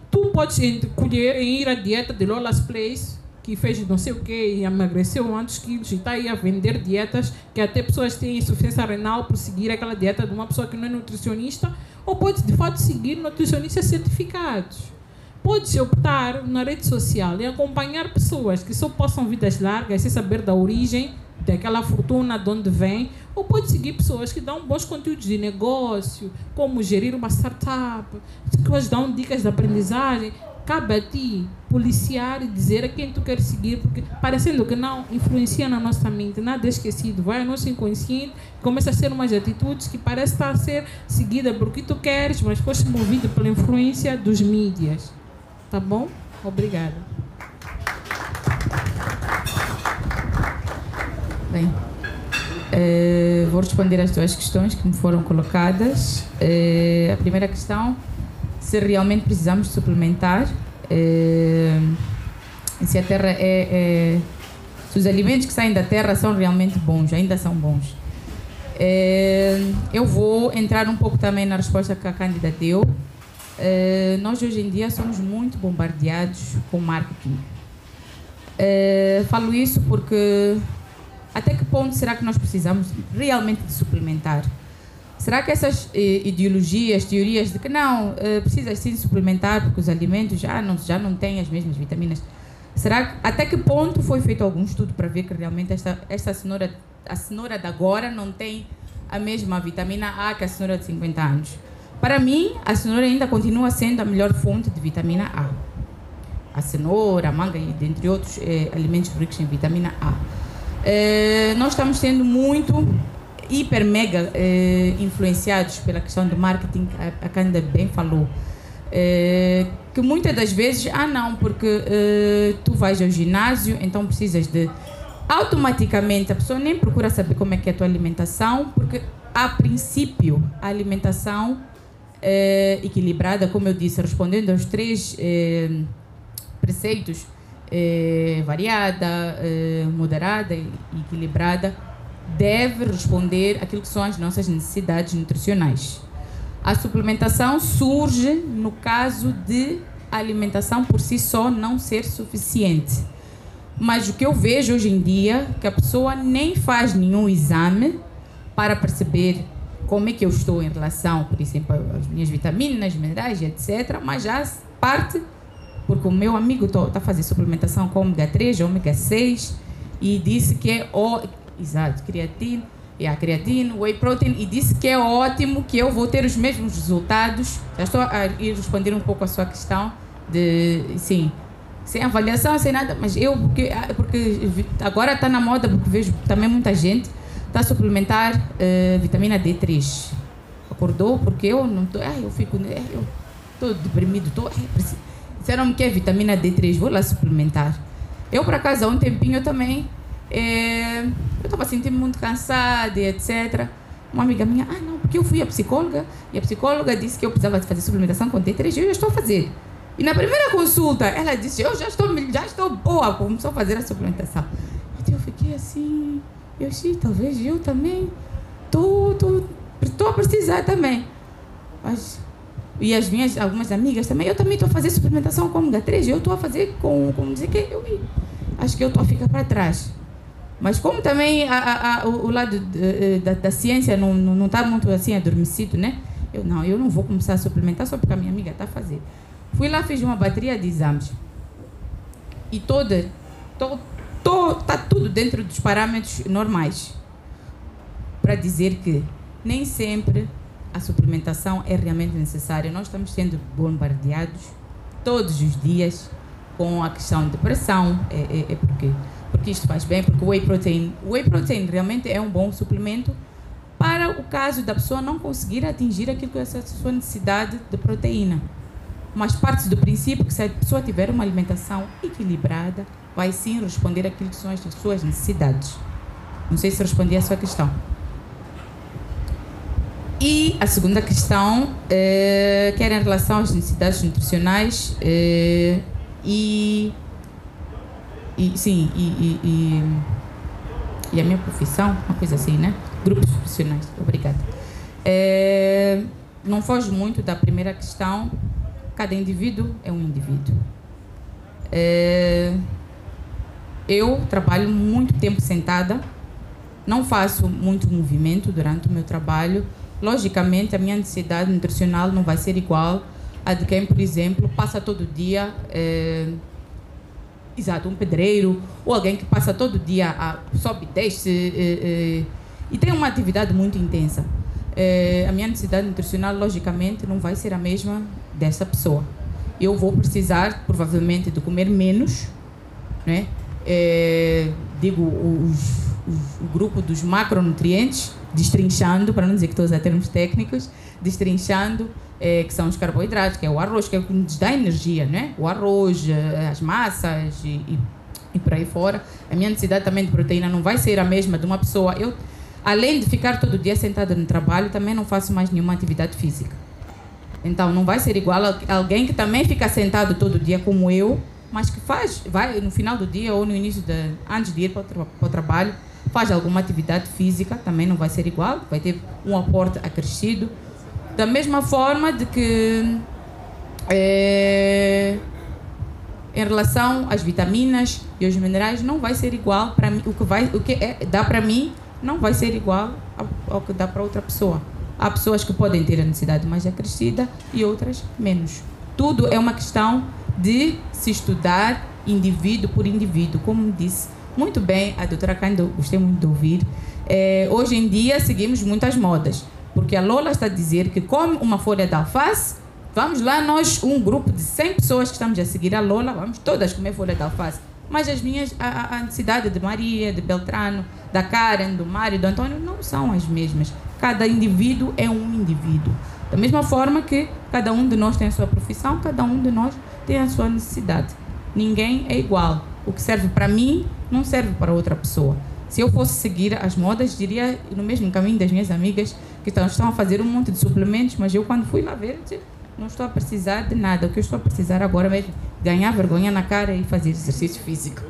Tu podes escolher em ir à dieta de Lola's Place, que fez não sei o quê e emagreceu quantos quilos e está aí a vender dietas que até pessoas têm insuficiência renal por seguir aquela dieta de uma pessoa que não é nutricionista, ou pode de fato seguir nutricionistas certificados. Pode-se optar na rede social e acompanhar pessoas que só possam vidas largas sem saber da origem daquela fortuna de onde vem, ou pode seguir pessoas que dão bons conteúdos de negócio, como gerir uma startup, que dão dicas de aprendizagem. Cabe a ti policiar e dizer a quem tu queres seguir, porque parecendo que não influencia na nossa mente, nada é esquecido, vai ao nosso inconsciente, começa a ser umas atitudes que parece estar a ser seguida por que tu queres, mas foste movido pela influência dos mídias. Tá bom? Obrigada. Bem, vou responder às duas questões que me foram colocadas. A primeira questão: se realmente precisamos suplementar, se a terra se os alimentos que saem da terra são realmente bons, ainda são bons. Eu vou entrar um pouco também na resposta que a Cândida deu. Nós hoje em dia somos muito bombardeados com marketing. Falo isso porque até que ponto será que nós precisamos realmente de suplementar? Será que essas ideologias, teorias de que não, precisa sim suplementar porque os alimentos já não têm as mesmas vitaminas, até que ponto foi feito algum estudo para ver que realmente esta cenoura, a cenoura de agora não tem a mesma vitamina A que a cenoura de 50 anos? Para mim, a cenoura ainda continua sendo a melhor fonte de vitamina A. A cenoura, a manga e dentre outros alimentos ricos em vitamina A. Nós estamos sendo muito hiper mega influenciados pela questão do marketing, a Cândida bem falou, que muitas das vezes, não, porque tu vais ao ginásio, então precisas de, automaticamente a pessoa nem procura saber como é que é a tua alimentação, porque a princípio a alimentação equilibrada, como eu disse, respondendo aos 3 preceitos, variada, moderada e equilibrada, deve responder aquilo que são as nossas necessidades nutricionais. A suplementação surge no caso de a alimentação por si só não ser suficiente. Mas o que eu vejo hoje em dia é que a pessoa nem faz nenhum exame para perceber como é que eu estou em relação, por exemplo, às minhas vitaminas, minerais, etc. Mas já parte, porque o meu amigo está a fazer suplementação com ômega 3, ômega 6, e disse que é exato, creatina, whey protein, e disse que é ótimo, que eu vou ter os mesmos resultados. Já estou a ir responder um pouco a sua questão de, sim, sem avaliação, sem nada, mas porque agora está na moda, porque vejo também muita gente está a suplementar vitamina D3. Acordou porque eu não estou, eu estou deprimido, disseram-me que é vitamina D3, vou lá suplementar. Eu, por acaso, há um tempinho também, eu estava sentindo muito cansada, etc. Uma amiga minha, não, porque eu fui à psicóloga e a psicóloga disse que eu precisava fazer suplementação com D3 e eu já estou a fazer. E na primeira consulta, ela disse, eu já estou boa, começou a fazer a suplementação. Então eu fiquei assim, talvez eu também estou a precisar também. E algumas amigas também, eu também estou a fazer suplementação com ômega 3, eu estou a fazer como dizer que acho que eu estou a ficar para trás. Mas como também o lado da ciência não está muito assim adormecido, né? Eu não vou começar a suplementar só porque a minha amiga está a fazer. Fui lá, fiz uma bateria de exames. E está tudo dentro dos parâmetros normais. Para dizer que nem sempre a suplementação é realmente necessária. Nós estamos sendo bombardeados todos os dias com a questão de pressão. Porque isto faz bem, porque o whey protein realmente é um bom suplemento para o caso da pessoa não conseguir atingir aquilo que é a sua necessidade de proteína. Mas parte do princípio que se a pessoa tiver uma alimentação equilibrada, vai sim responder àquilo que são as suas necessidades. Não sei se respondi à sua questão. E a segunda questão, que era em relação às necessidades nutricionais e a minha profissão, uma coisa assim, né? Grupos profissionais. Obrigada. Não foge muito da primeira questão. Cada indivíduo é um indivíduo. Eu trabalho muito tempo sentada, não faço muito movimento durante o meu trabalho. Logicamente, a minha necessidade nutricional não vai ser igual a de quem, por exemplo, passa todo dia, um pedreiro, ou alguém que passa todo dia, sobe, desce, e tem uma atividade muito intensa, a minha necessidade nutricional, logicamente, não vai ser a mesma dessa pessoa. Eu vou precisar, provavelmente, de comer menos, né? Digo, o grupo dos macronutrientes, destrinchando, para não dizer que estou a usar termos técnicos, destrinchando, que são os carboidratos, que é o arroz, que é o que nos dá energia, né? O arroz, as massas e por aí fora. A minha necessidade também de proteína não vai ser a mesma de uma pessoa. Eu, além de ficar todo dia sentada no trabalho, também não faço mais nenhuma atividade física. Então, não vai ser igual a alguém que também fica sentado todo dia como eu, mas que vai no final do dia ou no início, antes de ir para o trabalho, faz alguma atividade física, também não vai ser igual, vai ter um aporte acrescido. Da mesma forma de que, em relação às vitaminas e aos minerais, não vai ser igual para mim, o que dá para mim não vai ser igual ao que dá para outra pessoa. Há pessoas que podem ter a necessidade mais acrescida e outras menos. Tudo é uma questão de se estudar indivíduo por indivíduo. Como disse muito bem a doutora Cândida, gostei muito de ouvir. Hoje em dia seguimos muitas modas, porque a Lola está a dizer que come uma folha de alface, vamos lá nós, um grupo de 100 pessoas que estamos a seguir a Lola, vamos todas comer folha de alface. Mas as minhas, a necessidade de Maria, de Beltrano, da Karen, do Mário, do Antônio, não são as mesmas. Cada indivíduo é um indivíduo. Da mesma forma que cada um de nós tem a sua profissão, cada um de nós tem a sua necessidade. Ninguém é igual. O que serve para mim não serve para outra pessoa. Se eu fosse seguir as modas, diria no mesmo caminho das minhas amigas que estão a fazer um monte de suplementos, mas eu, quando fui lá ver, não estou a precisar de nada. O que eu estou a precisar agora é ganhar vergonha na cara e fazer exercício físico.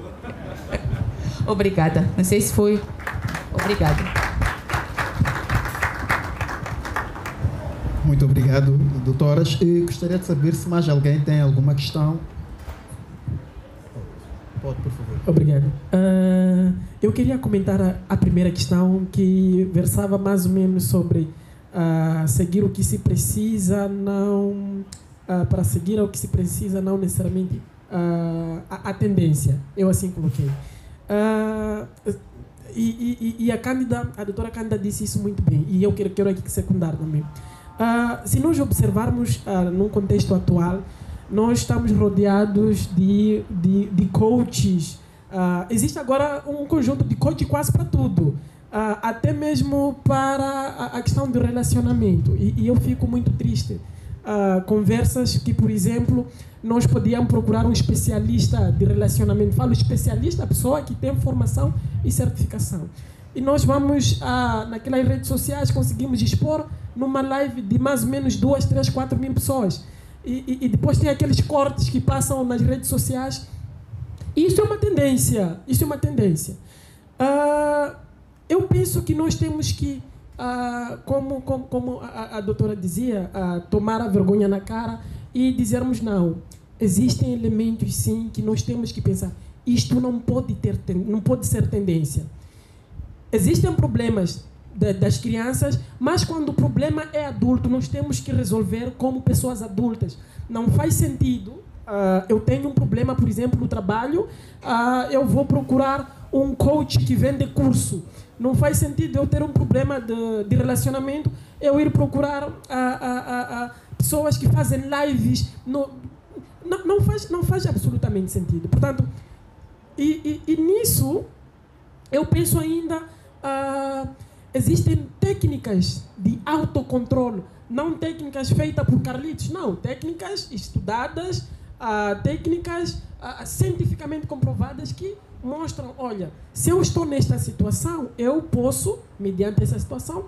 Obrigada. Não sei se foi... Obrigada. Muito obrigado, doutoras. E gostaria de saber se mais alguém tem alguma questão. Pode, por favor. Obrigado. Eu queria comentar a primeira questão, que versava mais ou menos sobre seguir o que se precisa, não... para seguir o que se precisa, não necessariamente a tendência. Eu assim coloquei. E a doutora Cândida disse isso muito bem, e eu quero aqui secundar também. Se nós observarmos num contexto atual, nós estamos rodeados de coaches. Existe agora um conjunto de coaches quase para tudo, até mesmo para a questão do relacionamento. E eu fico muito triste. Conversas que, por exemplo, nós podíamos procurar um especialista de relacionamento. Falo especialista, a pessoa que tem formação e certificação. E nós vamos naquelas redes sociais, conseguimos expor numa live de mais ou menos 2, 3, 4 mil pessoas. E depois tem aqueles cortes que passam nas redes sociais. E isso é uma tendência. Isso é uma tendência. Eu penso que nós temos que, como a doutora dizia, tomar a vergonha na cara e dizermos não. Existem elementos, sim, que nós temos que pensar. Isto não pode ser tendência. Existem problemas das crianças, mas quando o problema é adulto, nós temos que resolver como pessoas adultas. Não faz sentido, eu tenho um problema, por exemplo, no trabalho, eu vou procurar um coach que vende curso. Não faz sentido eu ter um problema de relacionamento, eu ir procurar pessoas que fazem lives. Não faz absolutamente sentido. Portanto, e nisso, eu penso ainda... existem técnicas de autocontrole, não técnicas feitas por Carlitos, não, técnicas estudadas, técnicas cientificamente comprovadas que mostram, olha, se eu estou nesta situação, eu posso, mediante essa situação,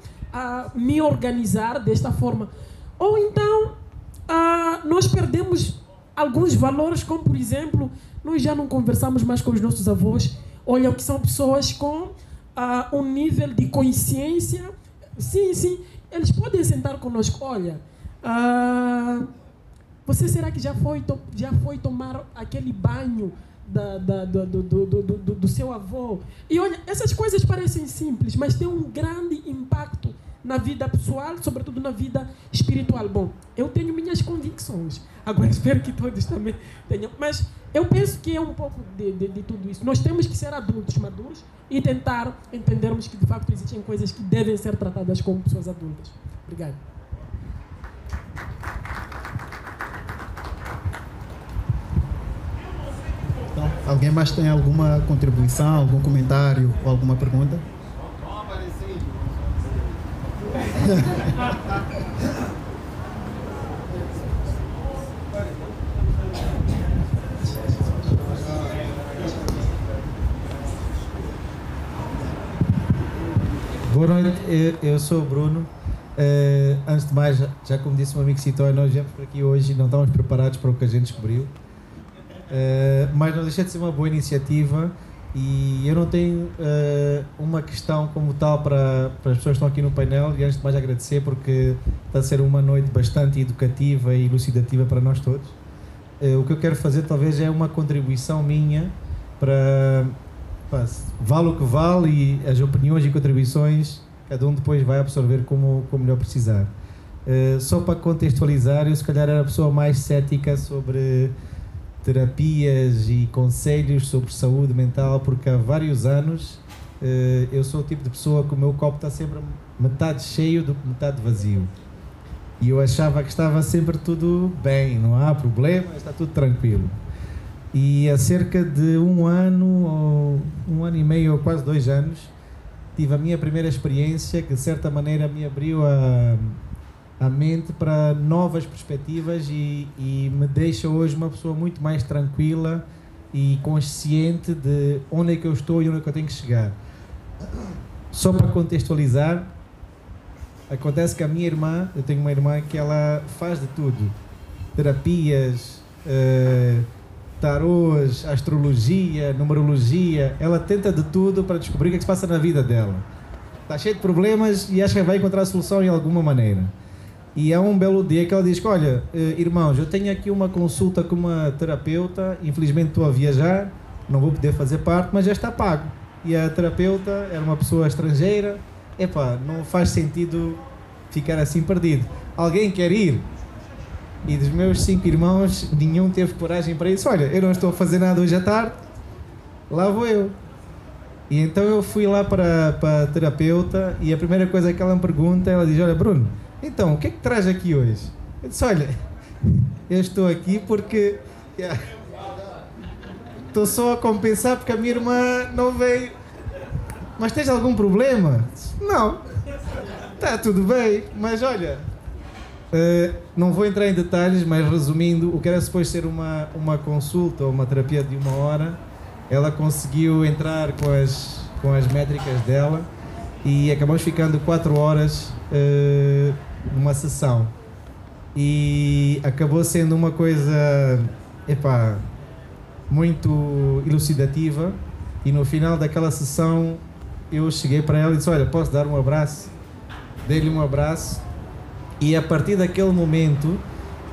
me organizar desta forma. Ou então, nós perdemos alguns valores, como por exemplo, nós já não conversamos mais com os nossos avós, olha, que são pessoas com um nível de consciência. Sim, eles podem sentar conosco. Olha, você será que já foi tomar aquele banho do seu avô? E olha, essas coisas parecem simples, mas tem um grande impacto na vida pessoal, sobretudo na vida espiritual. Bom, eu tenho minhas convicções, agora espero que todos também tenham, mas eu penso que é um pouco de tudo isso. Nós temos que ser adultos maduros e tentar entendermos que de facto existem coisas que devem ser tratadas como pessoas adultas. Obrigado. Então, alguém mais tem alguma contribuição, algum comentário ou alguma pergunta? Boa noite, eu sou o Bruno. Antes de mais, já como disse o meu amigo Citói, nós viemos por aqui hoje e não estávamos preparados para o que a gente descobriu. Mas não deixa de ser uma boa iniciativa e eu não tenho uma questão como tal para as pessoas que estão aqui no painel, e antes de mais agradecer porque está a ser uma noite bastante educativa e elucidativa para nós todos. O que eu quero fazer talvez é uma contribuição minha para vale o que vale, e as opiniões e contribuições cada um depois vai absorver como melhor precisar. Só para contextualizar, eu se calhar era a pessoa mais cética sobre terapias e conselhos sobre saúde mental, porque há vários anos eu sou o tipo de pessoa que o meu copo está sempre metade cheio do que metade vazio. E eu achava que estava sempre tudo bem, não há problema, está tudo tranquilo. E há cerca de um ano e meio, ou quase 2 anos, tive a minha primeira experiência que de certa maneira me abriu a mente para novas perspectivas e me deixa hoje uma pessoa muito mais tranquila e consciente de onde é que eu estou e onde é que eu tenho que chegar. Só para contextualizar, acontece que a minha irmã, eu tenho uma irmã que ela faz de tudo, terapias, tarôs, astrologia, numerologia, ela tenta de tudo para descobrir o que é que se passa na vida dela. Está cheio de problemas e acha que vai encontrar a solução em alguma maneira. E há um belo dia que ela diz que, olha, irmãos, eu tenho aqui uma consulta com uma terapeuta, infelizmente estou a viajar, não vou poder fazer parte, mas já está pago. E a terapeuta era uma pessoa estrangeira, não faz sentido ficar assim perdido. Alguém quer ir? E dos meus 5 irmãos, nenhum teve coragem para isso. Olha, eu não estou a fazer nada hoje à tarde, lá vou eu. E então eu fui lá para a terapeuta e a primeira coisa que ela me pergunta, ela diz, olha Bruno, então, o que é que traz aqui hoje? Eu disse, olha, eu estou aqui porque estou só a compensar porque a minha irmã não veio. Mas tens algum problema? Não. Está tudo bem, mas olha, não vou entrar em detalhes, mas resumindo, o que era suposto ser uma consulta ou uma terapia de 1 hora, ela conseguiu entrar com as métricas dela e acabamos ficando 4 horas numa sessão. E acabou sendo uma coisa, muito elucidativa. E no final daquela sessão, eu cheguei para ela e disse, olha, posso dar um abraço? Dei-lhe um abraço. E a partir daquele momento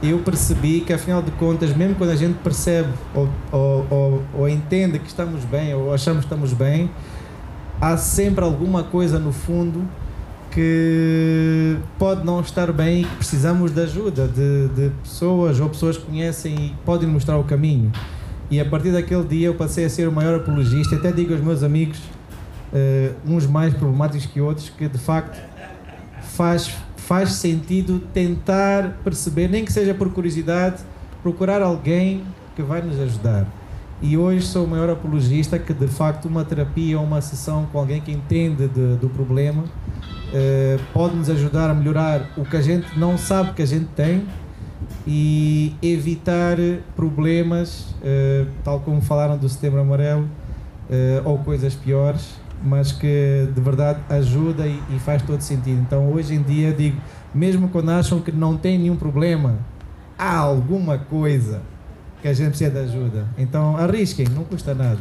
eu percebi que afinal de contas, mesmo quando a gente percebe ou entende que estamos bem ou achamos que estamos bem, há sempre alguma coisa no fundo que pode não estar bem e que precisamos de ajuda de pessoas ou pessoas que conhecem e podem mostrar o caminho. E a partir daquele dia eu passei a ser o maior apologista. Até digo aos meus amigos, uns mais problemáticos que outros, que de facto faz sentido tentar perceber, nem que seja por curiosidade, procurar alguém que vai nos ajudar. E hoje sou o maior apologista que de facto uma terapia ou uma sessão com alguém que entende do problema pode nos ajudar a melhorar o que a gente não sabe que a gente tem e evitar problemas, tal como falaram do Setembro Amarelo, ou coisas piores, mas que de verdade ajuda e faz todo sentido. Então hoje em dia digo, mesmo quando acham que não tem nenhum problema, há alguma coisa que a gente precisa de ajuda. Então arrisquem, não custa nada.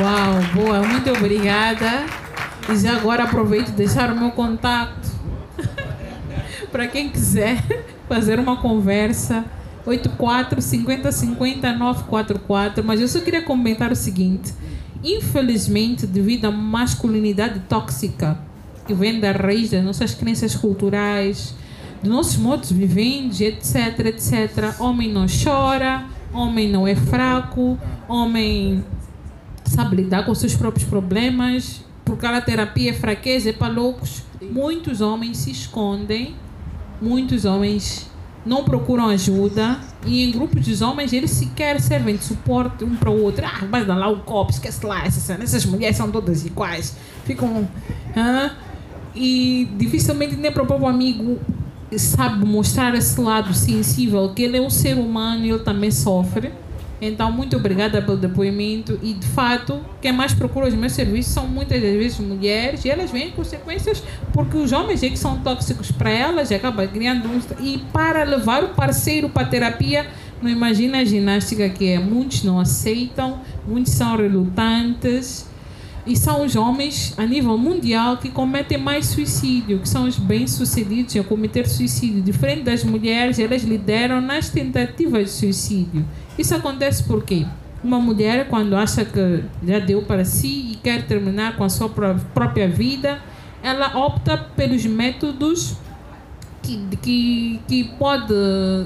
Uau, boa, muito obrigada. E já agora aproveito de deixar o meu contato para quem quiser fazer uma conversa, 84 50 50 944. Mas eu só queria comentar o seguinte: infelizmente, devido à masculinidade tóxica, que vem da raiz das nossas crenças culturais, dos nossos modos de viver, etc, etc. Homem não chora, homem não é fraco, homem sabe lidar com seus próprios problemas, porque a terapia é fraqueza, é para loucos. Muitos homens se escondem, muitos homens não procuram ajuda, e em grupos de homens eles sequer servem de suporte um para o outro. Vai dar lá o copo, esquece lá, essas mulheres são todas iguais, ficam e dificilmente nem para o próprio amigo sabe mostrar esse lado sensível, que ele é um ser humano e ele também sofre. Então, muito obrigada pelo depoimento, e de fato, quem mais procura os meus serviços são muitas das vezes mulheres, e elas veem consequências porque os homens é que são tóxicos para elas, e acaba criando e para levar o parceiro para a terapia, não imagina a ginástica que é. Muitos não aceitam, muitos são relutantes, e são os homens a nível mundial que cometem mais suicídio, que são os bem-sucedidos em cometer suicídio. Diferente das mulheres, elas lideram nas tentativas de suicídio. Isso acontece porque uma mulher, quando acha que já deu para si e quer terminar com a sua própria vida, ela opta pelos métodos que pode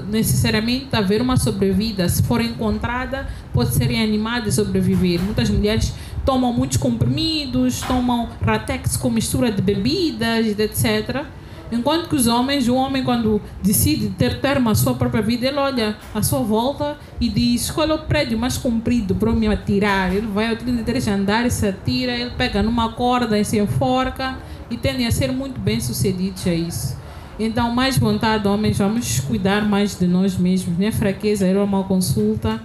necessariamente haver uma sobrevida. Se for encontrada, pode ser animada e sobreviver. Muitas mulheres tomam muitos comprimidos, tomam Ratex com mistura de bebidas, etc. Enquanto que os homens, o homem quando decide ter termo à sua própria vida, ele olha à sua volta e diz: qual é o prédio mais comprido para eu me atirar? Ele vai ao 33 andar e se atira, ele pega numa corda e se enforca, e tendem a ser muito bem sucedidos a isso. Então, mais vontade, homens, vamos cuidar mais de nós mesmos. Não é fraqueza ir a uma consulta.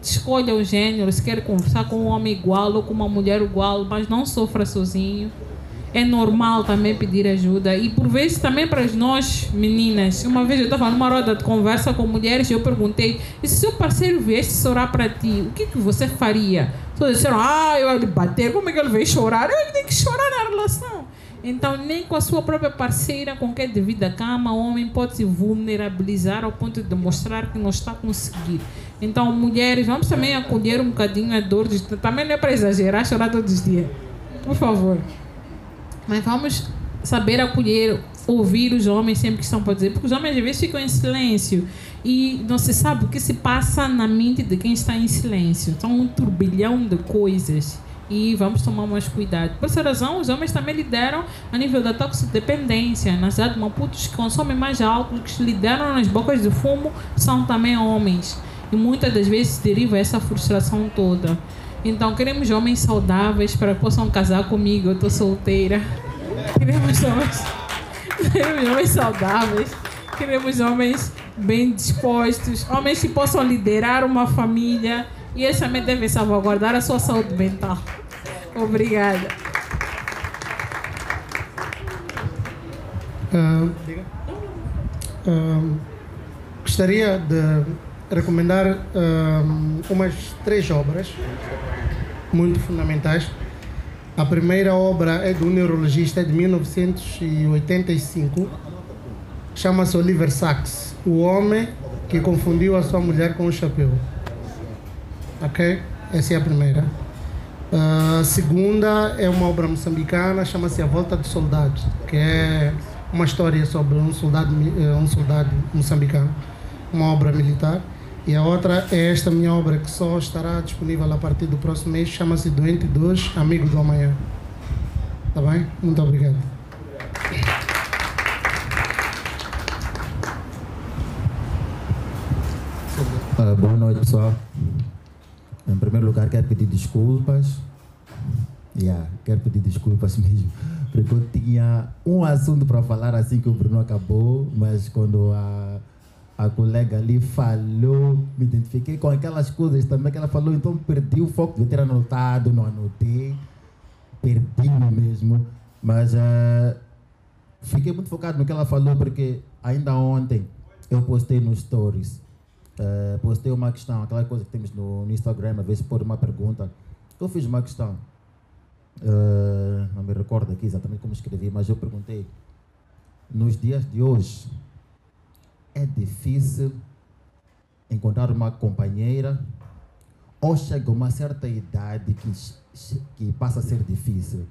Escolha o gênero, se quer conversar com um homem igual ou com uma mulher igual, mas não sofra sozinho. É normal também pedir ajuda. E por vezes também para nós, meninas. Uma vez eu estava numa roda de conversa com mulheres e eu perguntei: e se seu parceiro viesse chorar para ti, o que você faria? Todos disseram: eu ia lhe bater, como é que ele veio chorar? Ele tem que chorar na relação. Então, nem com a sua própria parceira, com quem divide a cama, o homem pode se vulnerabilizar ao ponto de demonstrar que não está a conseguir. Então, mulheres, vamos também acolher um bocadinho a dor. Também não é para exagerar, chorar todos os dias. Por favor. Mas vamos saber acolher, ouvir os homens sempre que estão para dizer. Porque os homens às vezes ficam em silêncio e não se sabe o que se passa na mente de quem está em silêncio. São um turbilhão de coisas. E vamos tomar mais cuidado. Por essa razão, os homens também lideram a nível da toxidependência. Na cidade de Maputo, os que consomem mais álcool, que lideram nas bocas de fumo, são também homens. E muitas das vezes deriva essa frustração toda. Então, queremos homens saudáveis para que possam casar comigo. Eu estou solteira. Queremos homens saudáveis. Queremos homens bem dispostos. Homens que possam liderar uma família. E eles também devem salvaguardar a sua saúde mental. Obrigada. Gostaria de recomendar umas 3 obras muito fundamentais. A primeira obra é de um neurologista de 1985. Chama-se Oliver Sacks, o homem que confundiu a sua mulher com um chapéu. Ok? Essa é a primeira. A segunda é uma obra moçambicana, chama-se A Volta do Soldado, que é uma história sobre um soldado moçambicano, uma obra militar. E a outra é esta minha obra, que só estará disponível a partir do próximo mês, chama-se Doente 2, Amigo do Amanhã. Tá bem? Muito obrigado. Boa noite, pessoal. Em primeiro lugar, quero pedir desculpas. Quero pedir desculpas mesmo, porque eu tinha um assunto para falar assim que o Bruno acabou, mas quando a colega ali falou, me identifiquei com aquelas coisas também que ela falou, então perdi o foco, devia ter anotado, não anotei, perdi-me mesmo, mas fiquei muito focado no que ela falou, porque ainda ontem eu postei nos stories. Postei uma questão, aquela coisa que temos no Instagram, às vezes pôr uma pergunta. Eu fiz uma questão, não me recordo aqui exatamente como escrevi, mas eu perguntei: nos dias de hoje é difícil encontrar uma companheira, ou chega a uma certa idade que passa a ser difícil?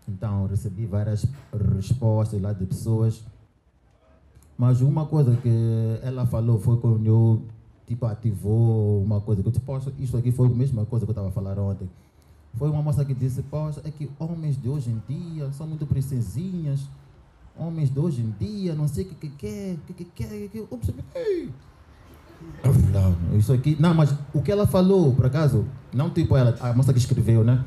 Então, recebi várias respostas lá de pessoas. Mas uma coisa que ela falou foi quando eu, tipo, ativou uma coisa que eu disse, poxa, isto aqui foi a mesma coisa que eu estava a falar ontem. Foi uma moça que disse, poxa, é que homens de hoje em dia são muito princesinhas. Homens de hoje em dia, não sei o que quer. Eu percebi, ei. Não, isso aqui, não, mas o que ela falou, por acaso, não tipo ela, a moça que escreveu, né?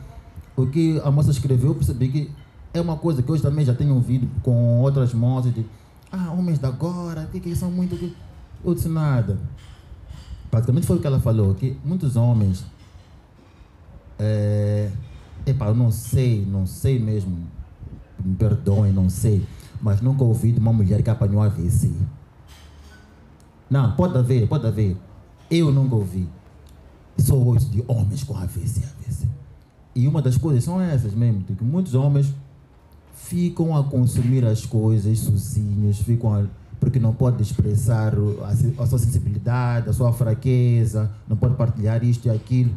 O que a moça escreveu, eu percebi que é uma coisa que hoje também já tenho ouvido com outras moças de homens de agora, que são muito... Eu disse nada. Praticamente foi o que ela falou, que muitos homens... eu não sei mesmo, me perdoem, não sei, mas nunca ouvi de uma mulher que apanhou AVC. Não, pode haver. Eu nunca ouvi. Só ouço de homens com AVC. E uma das coisas são essas mesmo, que muitos homens ficam a consumir as coisas sozinhos, porque não pode expressar a sua sensibilidade, a sua fraqueza, não pode partilhar isto e aquilo.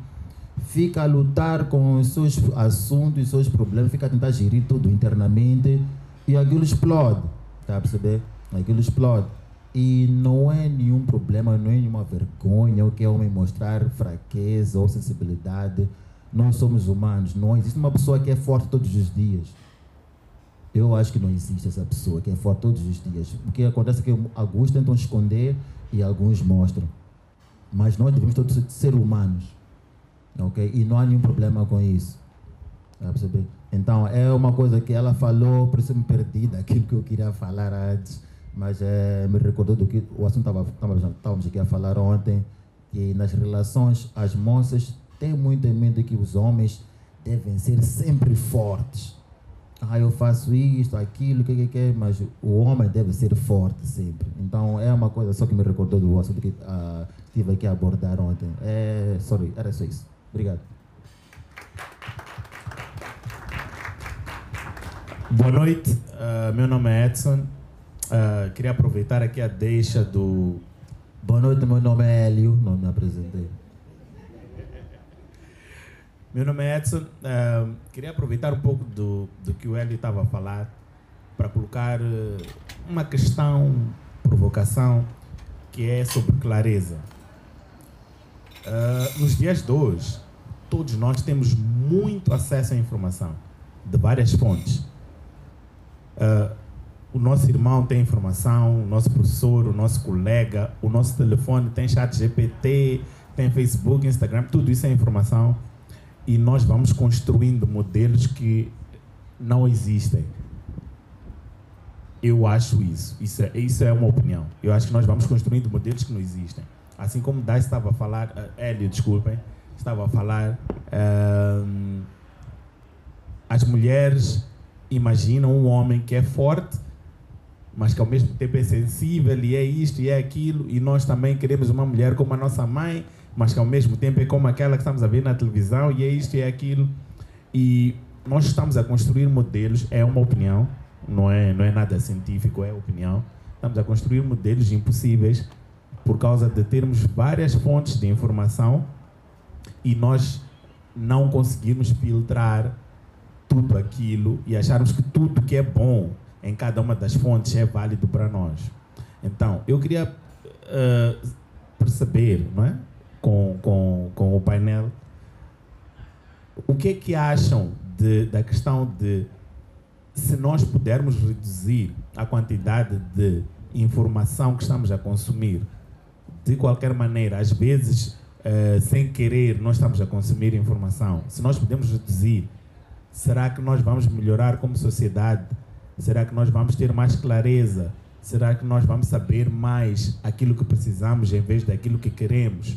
Fica a lutar com os seus assuntos, os seus problemas, fica a tentar gerir tudo internamente e aquilo explode, tá a perceber? Aquilo explode. E não é nenhum problema, não é nenhuma vergonha o que é homem mostrar fraqueza ou sensibilidade. Nós somos humanos, não existe uma pessoa que é forte todos os dias. Eu acho que não existe essa pessoa que é forte todos os dias. O que acontece é que alguns tentam esconder e alguns mostram. Mas nós devemos todos ser humanos. Okay? E não há nenhum problema com isso. Tá a perceber? Então, é uma coisa que ela falou, por isso eu me perdi daquilo que eu queria falar antes. Mas me recordou do que o assunto estávamos aqui a falar ontem, que nas relações as moças têm muito em mente que os homens devem ser sempre fortes. Eu faço isto, aquilo, mas o homem deve ser forte sempre. Então é uma coisa só que me recordou do assunto que tive aqui a abordar ontem. Era só isso. Obrigado. Boa noite, meu nome é Edson. Queria aproveitar aqui a deixa do... Boa noite, meu nome é Hélio, não me apresentei. Meu nome é Edson. Queria aproveitar um pouco do que o Hélio estava a falar para colocar uma questão, provocação, que é sobre clareza. Nos dias de hoje, todos nós temos muito acesso à informação, de várias fontes. O nosso irmão tem informação, o nosso professor, o nosso colega, o nosso telefone tem chat GPT, tem Facebook, Instagram, tudo isso é informação. E nós vamos construindo modelos que não existem. Eu acho isso. Isso é uma opinião. Eu acho que nós vamos construindo modelos que não existem. Assim como o Dai estava a falar, Hélio, desculpem, estava a falar, as mulheres imaginam um homem que é forte, mas que ao mesmo tempo é sensível e é isto e é aquilo, e nós também queremos uma mulher como a nossa mãe, mas que ao mesmo tempo é como aquela que estamos a ver na televisão e é isto e é aquilo. E nós estamos a construir modelos, é uma opinião, não é nada científico, é opinião. Estamos a construir modelos impossíveis por causa de termos várias fontes de informação e nós não conseguimos filtrar tudo aquilo e acharmos que tudo que é bom em cada uma das fontes é válido para nós. Então, eu queria perceber, não é? Com o painel, o que é que acham da questão de se nós pudermos reduzir a quantidade de informação que estamos a consumir, de qualquer maneira, às vezes, sem querer, nós estamos a consumir informação. Se nós pudermos reduzir, será que nós vamos melhorar como sociedade? Será que nós vamos ter mais clareza? Será que nós vamos saber mais aquilo que precisamos em vez daquilo que queremos?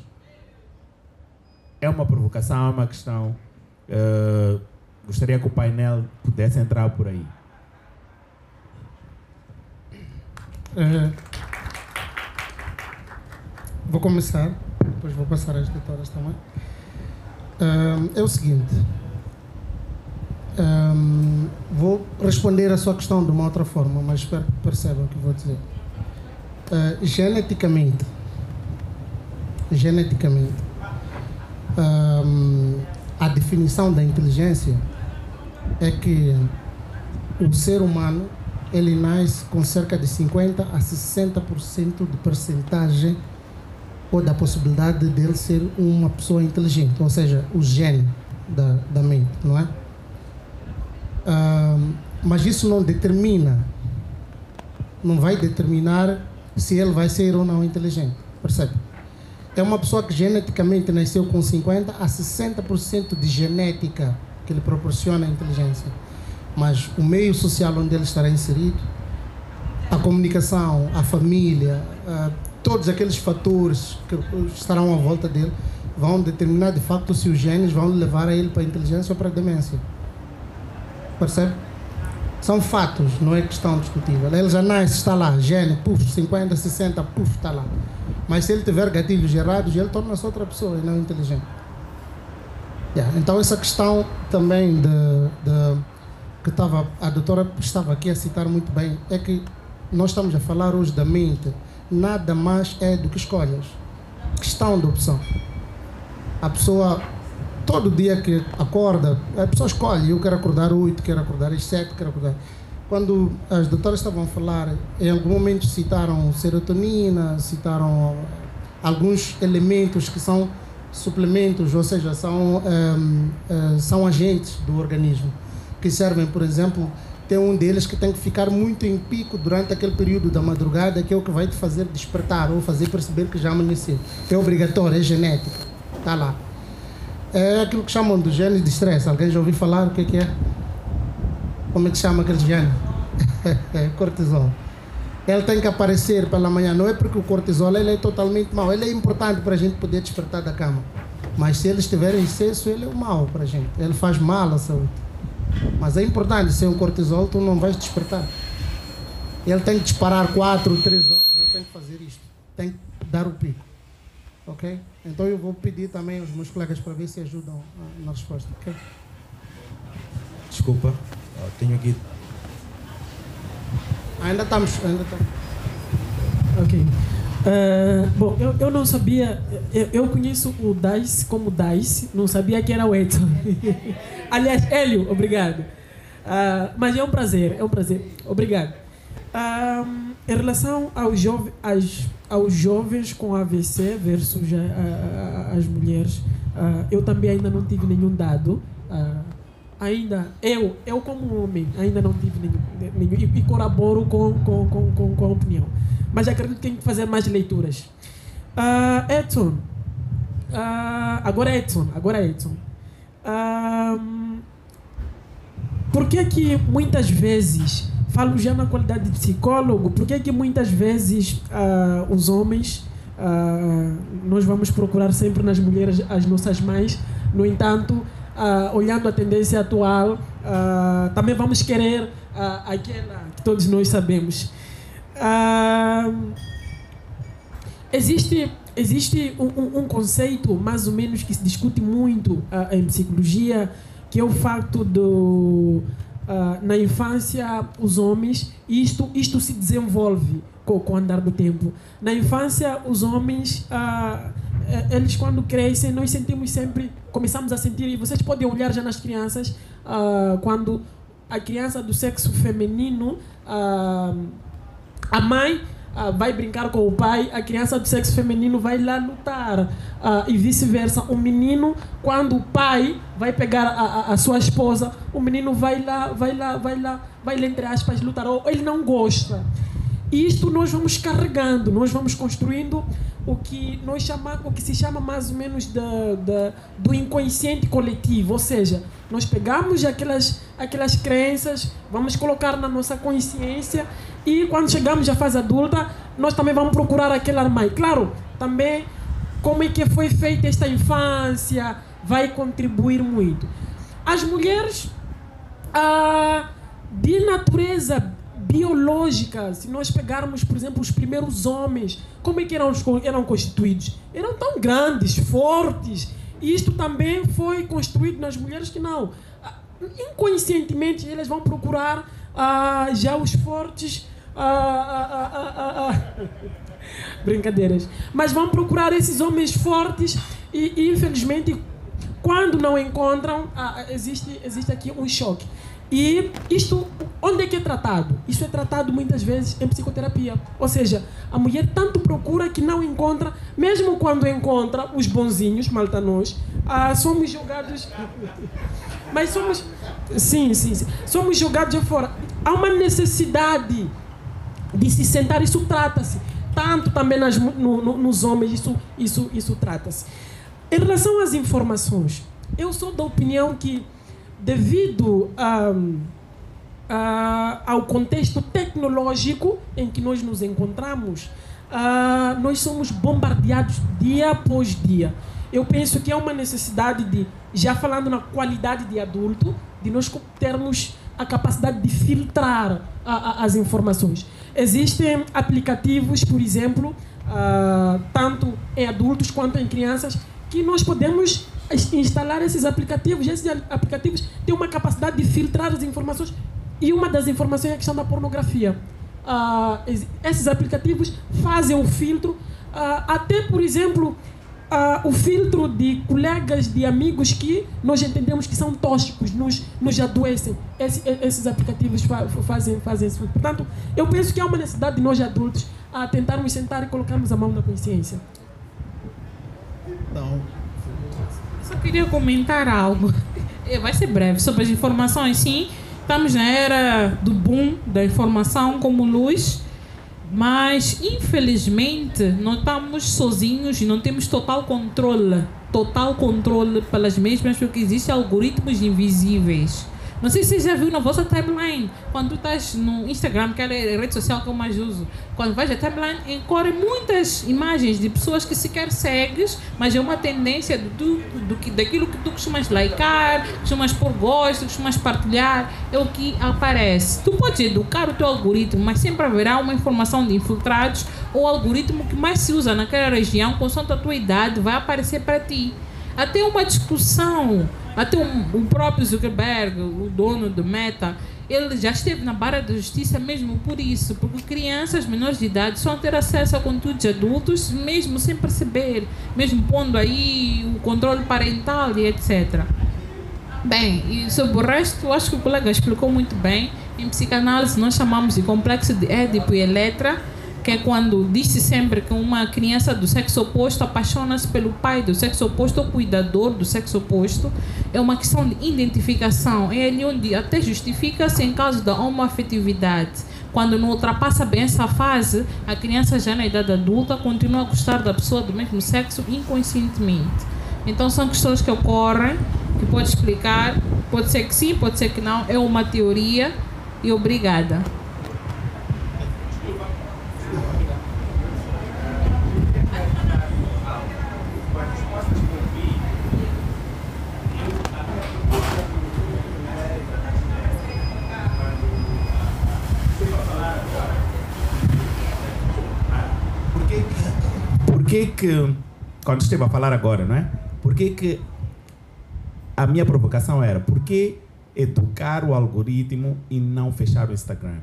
É uma provocação, é uma questão. Gostaria que o painel pudesse entrar por aí. Vou começar, depois vou passar às editoras também. É o seguinte. Vou responder a sua questão de uma outra forma, mas espero que percebam o que vou dizer. Geneticamente, a definição da inteligência é que o ser humano, ele nasce com cerca de 50% a 60% de percentagem ou da possibilidade dele ser uma pessoa inteligente, ou seja, o gene da mente, não é? Mas isso não determina, não vai determinar se ele vai ser ou não inteligente, percebe? É uma pessoa que geneticamente nasceu com 50% a 60% de genética que lhe proporciona a inteligência. Mas o meio social onde ele estará inserido, a comunicação, a família, todos aqueles fatores que estarão à volta dele vão determinar de facto se os genes vão levar a ele para a inteligência ou para a demência. Percebe? São fatos, não é questão discutível. Ele já nasce, está lá, gene, 50, 60, está lá. Mas se ele tiver gatilhos errados, ele torna-se outra pessoa e não inteligente. Então essa questão também que a doutora estava aqui a citar muito bem, é que nós estamos a falar hoje da mente, nada mais é do que escolhas. Questão de opção. A pessoa, todo dia que acorda, a pessoa escolhe, eu quero acordar 8, quero acordar às 7, quero acordar. Quando as doutoras estavam a falar, em algum momento citaram serotonina, citaram alguns elementos que são suplementos, ou seja, são agentes do organismo, que servem, por exemplo, tem um deles que tem que ficar muito em pico durante aquele período da madrugada, que é o que vai te fazer despertar ou fazer perceber que já amanheceu. É obrigatório, é genética, está lá. É aquilo que chamam de gene de estresse. Alguém já ouviu falar o que é? Como é que chama aquele gene? Cortisol. Ele tem que aparecer pela manhã. Não é porque o cortisol ele é totalmente mau. Ele é importante para a gente poder despertar da cama. Mas se ele estiver em excesso, ele é o mau para a gente. Ele faz mal à saúde. Mas é importante, sem o cortisol tu não vais despertar. Ele tem que disparar 4, 3 horas. Ele tem que fazer isto. Tem que dar o pico. Ok? Então eu vou pedir também aos meus colegas para ver se ajudam na resposta. Ok? Desculpa, tenho aqui. Ainda estamos. Ok. Bom, eu não sabia. Eu conheço o Dice como Dice, não sabia que era o Edson. Aliás, Hélio, obrigado. Mas é um prazer. Obrigado. Em relação aos jovens com AVC versus as mulheres, eu também ainda não tive nenhum dado. Eu como homem, ainda não tive nenhum e corroboro com a opinião. Mas acredito que tem que fazer mais leituras. Edson. Agora é Edson. Por que muitas vezes, falo já na qualidade de psicólogo, por que muitas vezes os homens, nós vamos procurar sempre nas mulheres as nossas mães, no entanto, olhando a tendência atual, também vamos querer aquela que todos nós sabemos. Existe um conceito mais ou menos que se discute muito em psicologia, que é o facto na infância os homens, isto se desenvolve com o andar do tempo. Na infância os homens, eles quando crescem, nós sentimos sempre, começamos a sentir, e vocês podem olhar já nas crianças, quando a criança do sexo feminino, a mãe vai brincar com o pai, a criança do sexo feminino vai lá lutar, e vice-versa. O menino, quando o pai vai pegar a sua esposa, o menino vai lá, entre aspas, lutar, ou ele não gosta. E isto nós vamos carregando, nós vamos construindo o que se chama mais ou menos do inconsciente coletivo, ou seja, nós pegamos aquelas crenças, vamos colocar na nossa consciência, e quando chegamos à fase adulta, nós também vamos procurar aquele armário. Claro, também como é que foi feita esta infância vai contribuir muito. As mulheres, de natureza biológica, se nós pegarmos, por exemplo, os primeiros homens, como é que eram constituídos? Eram tão grandes, fortes. E isto também foi construído nas mulheres que não. Inconscientemente, elas vão procurar já os fortes. Brincadeiras. Mas vão procurar esses homens fortes e infelizmente, quando não encontram, existe aqui um choque. E isto, onde é que é tratado? Isso é tratado muitas vezes em psicoterapia. Ou seja, a mulher tanto procura que não encontra, mesmo quando encontra os bonzinhos, malta nós, somos jogados... Mas somos... Sim. Somos jogados fora. Há uma necessidade de se sentar, isso trata-se. Tanto também nos homens, isso trata-se. Em relação às informações, eu sou da opinião que, devido ao contexto tecnológico em que nós nos encontramos, nós somos bombardeados dia após dia. Eu penso que há uma necessidade de, já falando na qualidade de adulto, de nós termos a capacidade de filtrar as informações. Existem aplicativos, por exemplo, tanto em adultos quanto em crianças, que nós podemos instalar esses aplicativos. Esses aplicativos têm uma capacidade de filtrar as informações, e uma das informações é a questão da pornografia. Esses aplicativos fazem o filtro, até, por exemplo, o filtro de colegas, de amigos que nós entendemos que são tóxicos, nos adoecem. Esses aplicativos fazem isso. Portanto, eu penso que há uma necessidade de nós adultos a tentarmos sentar e colocarmos a mão na consciência. Então, só queria comentar algo. Vai ser breve sobre as informações. Sim, estamos na era do boom da informação como luz. Mas, infelizmente, não estamos sozinhos e não temos total controle pelas mesmas, porque existem algoritmos invisíveis. Não sei se você já viu na vossa timeline, quando tu estás no Instagram, que é a rede social que eu mais uso, quando vais à timeline, incorrem muitas imagens de pessoas que sequer segues, mas é uma tendência daquilo que tu costumas likear, costumas pôr gosto, costumas partilhar, é o que aparece. Tu podes educar o teu algoritmo, mas sempre haverá uma informação de infiltrados, ou o algoritmo que mais se usa naquela região, consoante a tua idade, vai aparecer para ti. Até uma discussão, até o próprio Zuckerberg, o dono do Meta, ele já esteve na barra da justiça mesmo por isso, porque crianças menores de idade só ter acesso a conteúdos adultos, mesmo sem perceber, mesmo pondo aí o controle parental e etc. Bem, e sobre o resto, eu acho que o colega explicou muito bem. Em psicanálise nós chamamos de complexo de Édipo e Eletra, que é quando diz-se sempre que uma criança do sexo oposto apaixona-se pelo pai do sexo oposto ou cuidador do sexo oposto. É uma questão de identificação. É ali onde até justifica-se em caso da homoafetividade. Quando não ultrapassa bem essa fase, a criança já na idade adulta continua a gostar da pessoa do mesmo sexo inconscientemente. Então são questões que ocorrem, que pode explicar, pode ser que sim, pode ser que não, é uma teoria. E obrigada. Que, quando esteve a falar agora, não é? Por que a minha provocação era, por que educar o algoritmo e não fechar o Instagram?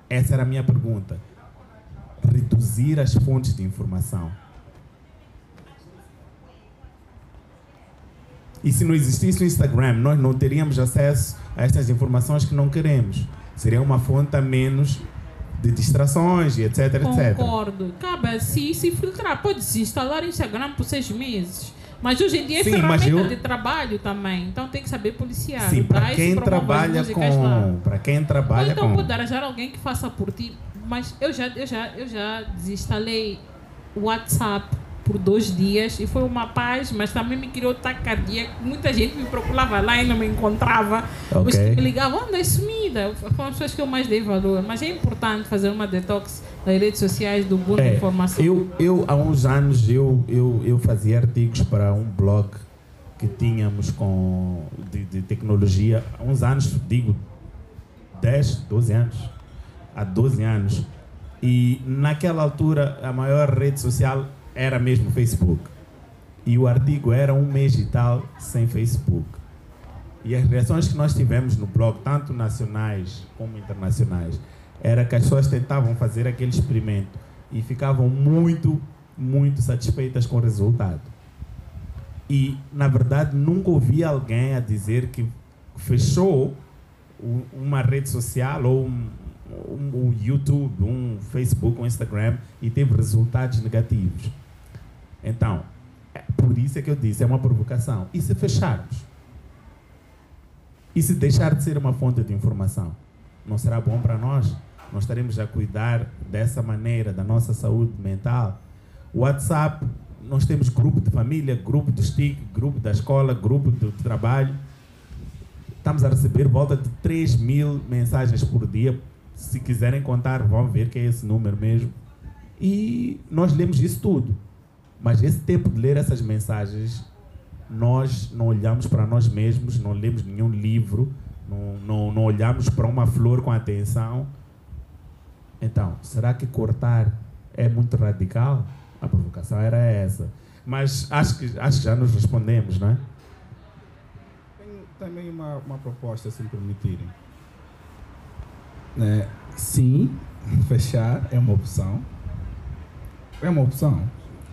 Essa era a minha pergunta. Reduzir as fontes de informação. E se não existisse o Instagram, nós não teríamos acesso a estas informações que não queremos. Seria uma fonte a menos de distrações e etc, etc. Concordo. Cabe a si se filtrar. Pode se instalar o Instagram por 6 meses. Mas hoje em dia é ferramenta de trabalho também. Então tem que saber policiar. Sim, para quem trabalha com... Para quem trabalha então pode arranjar alguém que faça por ti. Mas eu já desinstalei o WhatsApp por 2 dias e foi uma paz, mas também me criou taquicardia. Muita gente me procurava lá e não me encontrava. Okay. Os que me ligavam, anda, é sumida. Foram as pessoas que eu mais dei valor. Mas é importante fazer uma detox nas redes sociais do boom da informação. Eu há uns anos, eu fazia artigos para um blog que tínhamos de tecnologia. Há uns anos, digo 10, 12 anos. Há 12 anos. E naquela altura, a maior rede social era mesmo o Facebook. E o artigo era 1 mês e tal sem Facebook. E as reações que nós tivemos no blog, tanto nacionais como internacionais, era que as pessoas tentavam fazer aquele experimento e ficavam muito, muito satisfeitas com o resultado. E, na verdade, nunca ouvi alguém a dizer que fechou uma rede social ou um YouTube, um Facebook, um Instagram e teve resultados negativos. Então, por isso é que eu disse, é uma provocação. E se fecharmos? E se deixar de ser uma fonte de informação? Não será bom para nós? Nós estaremos a cuidar dessa maneira da nossa saúde mental? O WhatsApp, nós temos grupo de família, grupo do STIC, grupo da escola, grupo do trabalho. Estamos a receber volta de 3.000 mensagens por dia. Se quiserem contar, vão ver que é esse número mesmo. E nós lemos isso tudo. Mas esse tempo de ler essas mensagens, nós não olhamos para nós mesmos, não lemos nenhum livro, não olhamos para uma flor com atenção. Então, será que cortar é muito radical? A provocação era essa. Mas acho que já nos respondemos, não é? Tenho também uma proposta, se me permitirem. Sim, fechar é uma opção. É uma opção.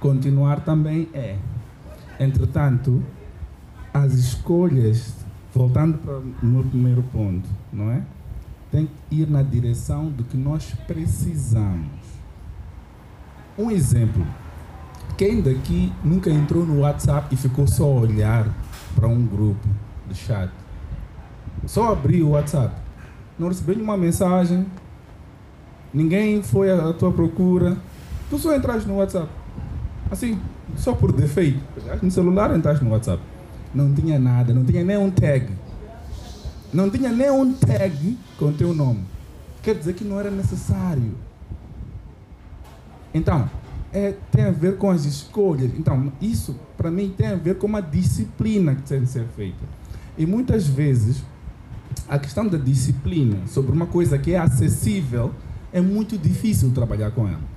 Continuar também é. Entretanto, as escolhas, voltando para o meu primeiro ponto, não é? Tem que ir na direção do que nós precisamos. Um exemplo. Quem daqui nunca entrou no WhatsApp e ficou só a olhar para um grupo de chat? Só abriu o WhatsApp. Não recebeu nenhuma mensagem. Ninguém foi à tua procura. Tu só entraste no WhatsApp. Assim, só por defeito. Pegaste no celular e entraste no WhatsApp. Não tinha nada, não tinha nem um tag. Não tinha nem um tag com o teu nome. Quer dizer que não era necessário. Então, tem a ver com as escolhas. Então, isso, para mim, tem a ver com uma disciplina que tem de ser feita. E muitas vezes, a questão da disciplina sobre uma coisa que é acessível, é muito difícil trabalhar com ela.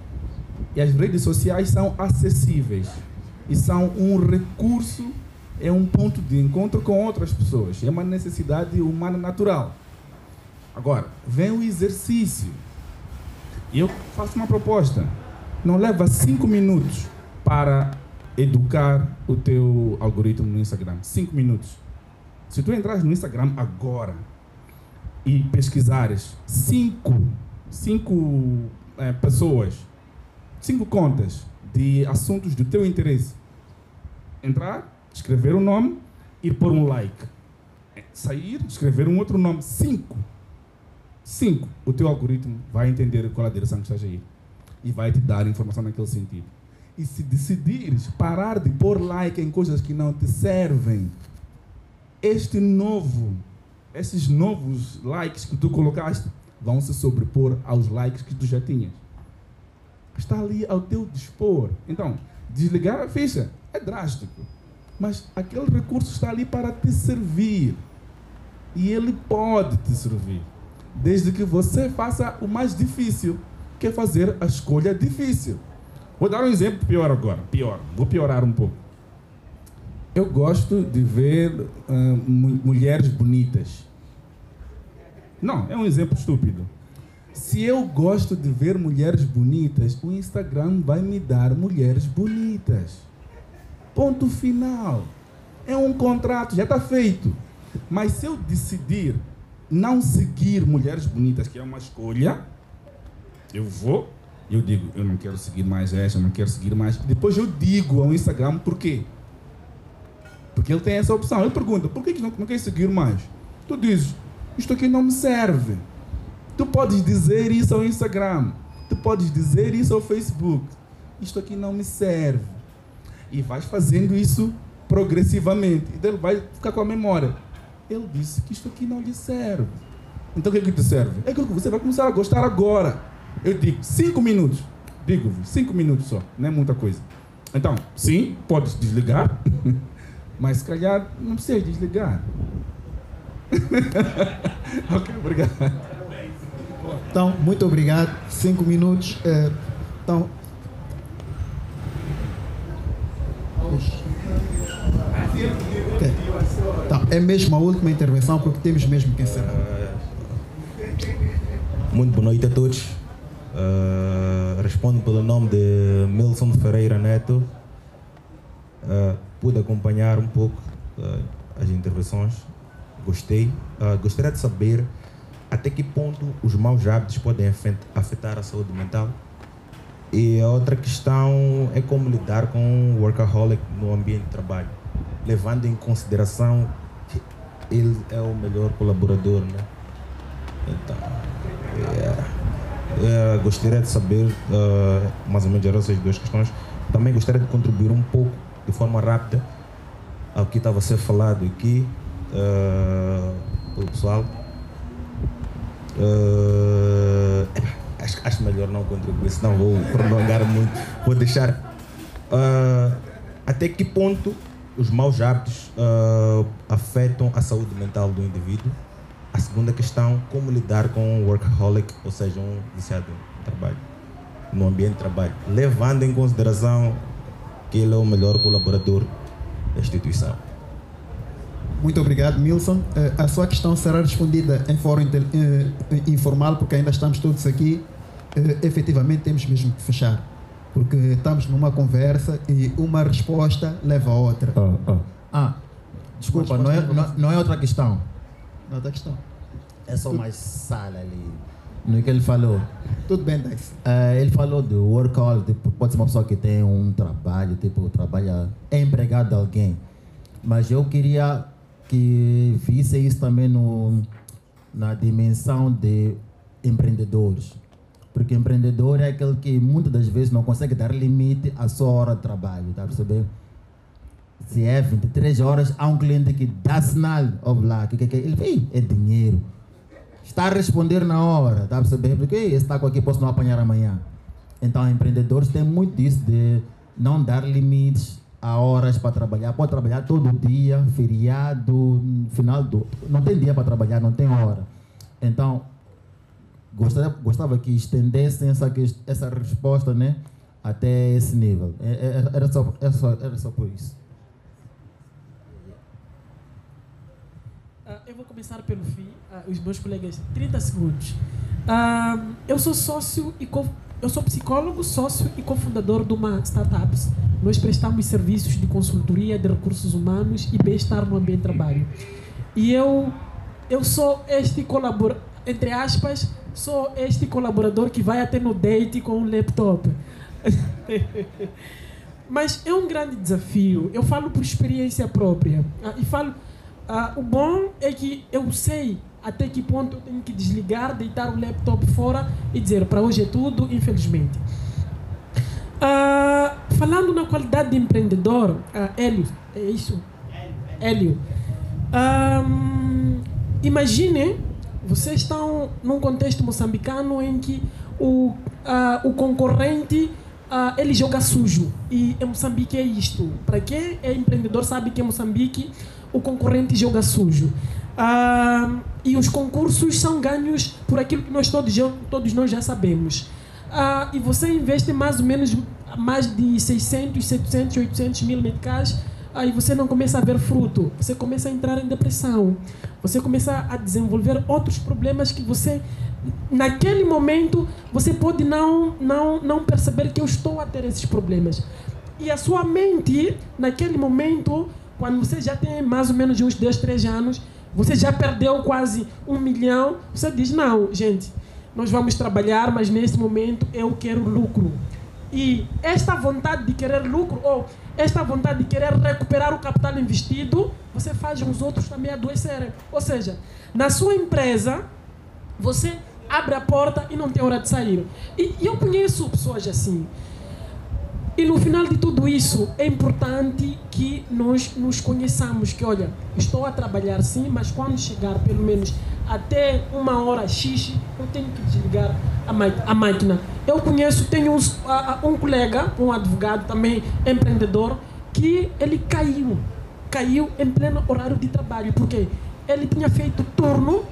E as redes sociais são acessíveis. E são um recurso, é um ponto de encontro com outras pessoas. É uma necessidade humana natural. Agora, vem o exercício. E eu faço uma proposta. Não leva 5 minutos para educar o teu algoritmo no Instagram. 5 minutos. Se tu entrares no Instagram agora e pesquisares 5 pessoas, 5 contas de assuntos do teu interesse, entrar, escrever um nome, ir pôr um like, sair, escrever um outro nome, 5. O teu algoritmo vai entender qual é a direção que estás a ir e vai te dar informação naquele sentido. E se decidires parar de pôr like em coisas que não te servem, esses novos likes que tu colocaste vão se sobrepor aos likes que tu já tinhas. Está ali ao teu dispor. Então, desligar a ficha é drástico, mas aquele recurso está ali para te servir. E ele pode te servir, desde que você faça o mais difícil, que é fazer a escolha difícil. Vou dar um exemplo pior agora. Vou piorar um pouco. Eu gosto de ver mulheres bonitas. Não, é um exemplo estúpido. Se eu gosto de ver mulheres bonitas, o Instagram vai me dar mulheres bonitas. Ponto final. É um contrato, já está feito. Mas se eu decidir não seguir mulheres bonitas, que é uma escolha, eu digo, eu não quero seguir mais essa, eu não quero seguir mais. Depois eu digo ao Instagram por quê. Porque ele tem essa opção. Ele pergunta, por que não quer seguir mais? Tu dizes, isto aqui não me serve. Tu podes dizer isso ao Instagram. Tu podes dizer isso ao Facebook. Isto aqui não me serve. E vais fazendo isso progressivamente. Então ele vai ficar com a memória. Ele disse que isto aqui não lhe serve. Então o que é que te serve? É aquilo que você vai começar a gostar agora. Eu digo 5 minutos. Digo-vos, 5 minutos só. Não é muita coisa. Então, sim, podes desligar. Mas se calhar não precisa desligar. Ok, obrigado. Então, muito obrigado. 5 minutos. Então, okay. Então, é mesmo a última intervenção, porque temos mesmo que encerrar. Muito boa noite a todos. Respondo pelo nome de Milson Ferreira Neto. Pude acompanhar um pouco as intervenções gostei. Gostaria de saber até que ponto os maus hábitos podem afetar a saúde mental. E a outra questão é como lidar com o workaholic no ambiente de trabalho, levando em consideração que ele é o melhor colaborador, né? Então, gostaria de saber mais ou menos essas duas questões. Também gostaria de contribuir um pouco, de forma rápida, ao que estava a ser falado aqui pelo pessoal. Acho melhor não contribuir, senão vou prolongar muito. Vou deixar. Até que ponto os maus hábitos afetam a saúde mental do indivíduo? A segunda questão, como lidar com um workaholic, ou seja, um viciado no trabalho, no ambiente de trabalho, levando em consideração que ele é o melhor colaborador da instituição. Muito obrigado, Milson. A sua questão será respondida em fórum informal, porque ainda estamos todos aqui. Efetivamente, temos mesmo que fechar, porque estamos numa conversa e uma resposta leva a outra. Desculpa, não é outra questão. Não é outra questão. É só mais sala ali. No que ele falou. Tudo bem, Dex. Ele falou do workaholic, tipo, pode ser uma pessoa que tem um trabalho, tipo, trabalha, é empregado de alguém. Mas eu queria que visse isso também na dimensão de empreendedores. Porque empreendedor é aquele que muitas das vezes não consegue dar limite à sua hora de trabalho, tá a perceber? Se é 23 horas, há um cliente que dá sinal, lá, que ele vem, é dinheiro. Está a responder na hora, tá a perceber? Porque esse taco aqui posso não apanhar amanhã. Então, empreendedores têm muito disso de não dar limites a horas para trabalhar. Pode trabalhar todo dia, feriado, final do... Não tem dia para trabalhar, não tem hora. Então, gostava que estendessem essa resposta, né, até esse nível. Era só por isso. Eu vou começar pelo fim, os meus colegas, 30 segundos. Eu sou eu sou psicólogo, sócio e cofundador de uma startup. Nós prestamos serviços de consultoria de recursos humanos e bem-estar no ambiente de trabalho. E eu sou este colaborador, entre aspas, sou este colaborador que vai até no date com um laptop. Mas é um grande desafio. Eu falo por experiência própria. E falo, o bom é que eu sei até que ponto eu tenho que desligar, deitar o laptop fora e dizer, para hoje é tudo, infelizmente. Falando na qualidade de empreendedor, Hélio, é isso? Hélio. Imagine, vocês estão num contexto moçambicano em que o concorrente ele joga sujo. E em Moçambique é isto. Para quem é empreendedor sabe que em Moçambique o concorrente joga sujo. E os concursos são ganhos por aquilo que todos nós já sabemos. E você investe mais ou menos mais de 600, 700, 800 mil meticais, aí você não começa a ver fruto, você começa a entrar em depressão, você começa a desenvolver outros problemas que você, naquele momento, você pode não perceber que eu estou a ter esses problemas. E a sua mente, naquele momento, quando você já tem mais ou menos uns 2, 3 anos, você já perdeu quase 1 milhão, você diz, não, gente, nós vamos trabalhar, mas nesse momento eu quero lucro. E esta vontade de querer lucro, ou esta vontade de querer recuperar o capital investido, você faz os outros também adoecerem. Ou seja, na sua empresa, você abre a porta e não tem hora de sair. E eu conheço pessoas assim. E no final de tudo isso, é importante que nós nos conheçamos, que olha, estou a trabalhar sim, mas quando chegar pelo menos até 1h X, eu tenho que desligar a máquina. Eu conheço, tenho um colega, um advogado também, empreendedor, que ele caiu em pleno horário de trabalho, porque ele tinha feito turno,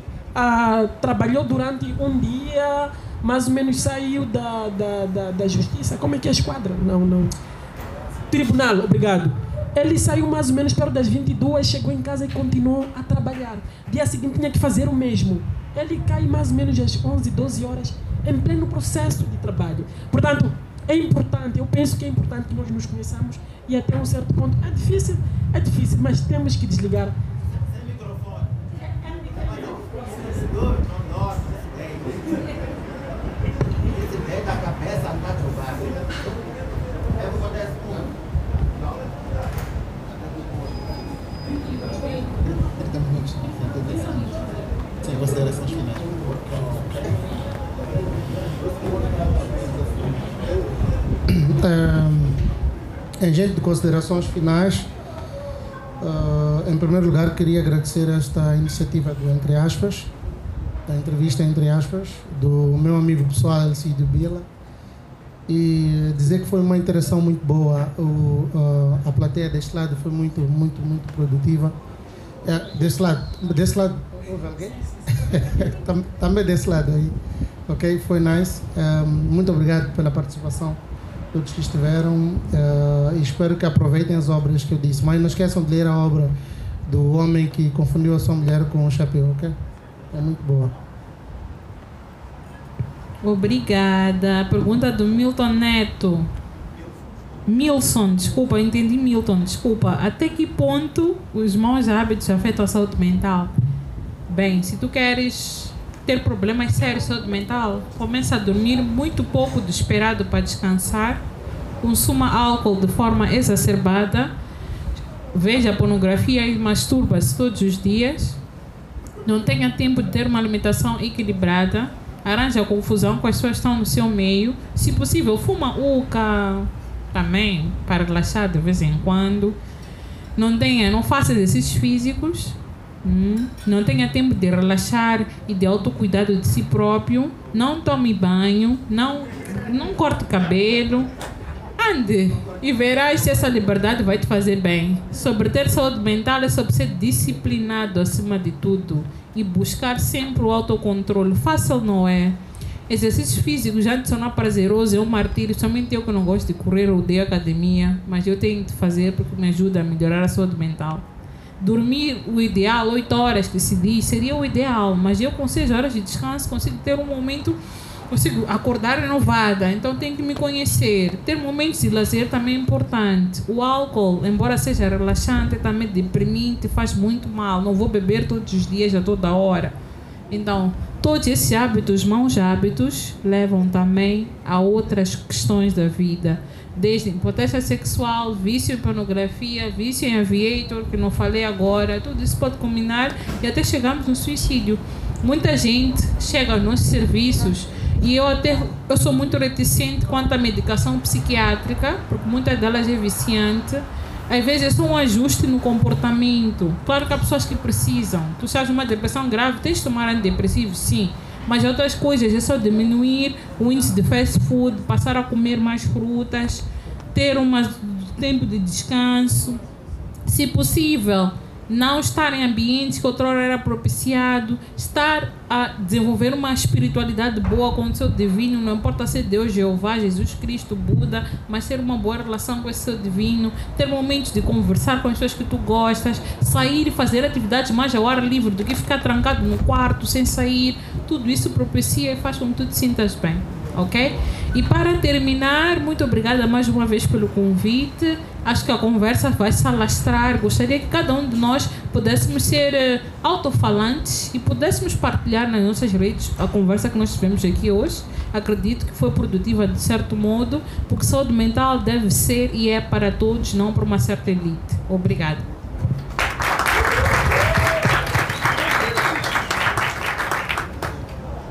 trabalhou durante um dia, mais ou menos saiu da justiça, como é que é a esquadra? Não. Tribunal, obrigado. Ele saiu mais ou menos perto das 22, chegou em casa e continuou a trabalhar. Dia seguinte tinha que fazer o mesmo. Ele cai mais ou menos às 11, 12 horas em pleno processo de trabalho. Portanto, é importante, eu penso que é importante que nós nos conheçamos e até um certo ponto, é difícil, mas temos que desligar. Em jeito de considerações finais, em primeiro lugar queria agradecer esta iniciativa do Entre Aspas, da entrevista Entre Aspas, do meu amigo pessoal Alcidio Bila, e dizer que foi uma interação muito boa. A plateia deste lado foi muito produtiva. Desse lado houve alguém? Também desse lado aí, ok? Foi nice. Muito obrigado pela participação, todos que estiveram, e espero que aproveitem as obras que eu disse, mas não esqueçam de ler a obra do homem que confundiu a sua mulher com um chapéu, ok? É muito boa. Obrigada. Pergunta do Milton Neto. Milson, desculpa, eu entendi Milton, desculpa. Até que ponto os maus hábitos afetam a saúde mental? Bem, se tu queres ter problemas sérios de saúde mental, começa a dormir muito pouco do esperado para descansar, consuma álcool de forma exacerbada, veja pornografia e masturba-se todos os dias, não tenha tempo de ter uma alimentação equilibrada, arranja confusão com as pessoas que estão no seu meio, se possível fuma uca também para relaxar de vez em quando, não faça exercícios físicos, não tenha tempo de relaxar e de autocuidado de si próprio, não tome banho, não corte cabelo, ande e verás se essa liberdade vai te fazer bem. Sobre ter saúde mental é sobre ser disciplinado acima de tudo e buscar sempre o autocontrole. Fácil não é. Exercícios físicos já não é prazeroso, é um martírio. Somente eu que não gosto de correr, eu odeio academia, mas eu tenho de fazer porque me ajuda a melhorar a saúde mental. Dormir o ideal, 8 horas que se diz, seria o ideal, mas eu com 6 horas de descanso consigo ter um momento, consigo acordar renovada, então tenho que me conhecer. Ter momentos de lazer também é importante. O álcool, embora seja relaxante, também deprimente, faz muito mal. Não vou beber todos os dias, a toda hora. Então, todos esses hábitos, maus hábitos, levam também a outras questões da vida. Desde impotência sexual, vício em pornografia, vício em aviator, que não falei agora, tudo isso pode combinar e até chegamos no suicídio. Muita gente chega aos nossos serviços e eu sou muito reticente quanto à medicação psiquiátrica, porque muitas delas é viciante. Às vezes é só um ajuste no comportamento. Claro que há pessoas que precisam. Tu estás numa depressão grave, tens de tomar antidepressivos, sim. Mas outras coisas é só diminuir o índice de fast food, passar a comer mais frutas, ter um tempo de descanso. Se possível, não estar em ambientes que outrora era propiciado, estar a desenvolver uma espiritualidade boa com o seu divino, não importa se é Deus, Jeová, Jesus Cristo, Buda, mas ter uma boa relação com esse seu divino, ter momentos de conversar com as pessoas que tu gostas, sair e fazer atividades mais ao ar livre do que ficar trancado no quarto sem sair. Tudo isso propicia e faz com que tu te sintas bem, ok? E para terminar, muito obrigada mais uma vez pelo convite. Acho que a conversa vai se alastrar. Gostaria que cada um de nós pudéssemos ser altofalantes e pudéssemos partilhar nas nossas redes a conversa que nós tivemos aqui hoje. Acredito que foi produtiva de certo modo, porque saúde mental deve ser e é para todos, não para uma certa elite. Obrigada.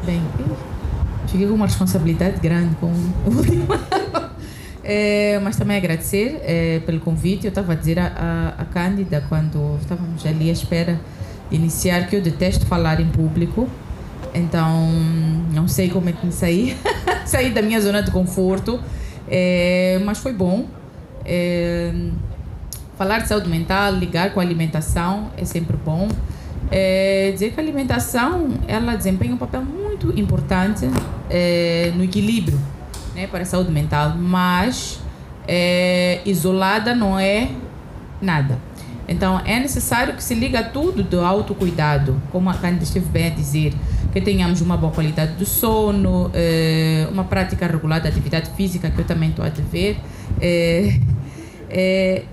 Bem, fiquei com uma responsabilidade grande com o último. Mas também agradecer pelo convite. Eu estava a dizer a Cândida, quando estávamos ali à espera de iniciar, que eu detesto falar em público. Então, não sei como é que me saí. Saí da minha zona de conforto. Mas foi bom. Falar de saúde mental, ligar com a alimentação é sempre bom. Dizer que a alimentação, ela desempenha um papel muito importante no equilíbrio, né, para a saúde mental, mas isolada não é nada. Então é necessário que se liga a tudo do autocuidado, como a Cândida esteve bem a dizer, que tenhamos uma boa qualidade do sono, uma prática regular de atividade física, que eu também estou a dever,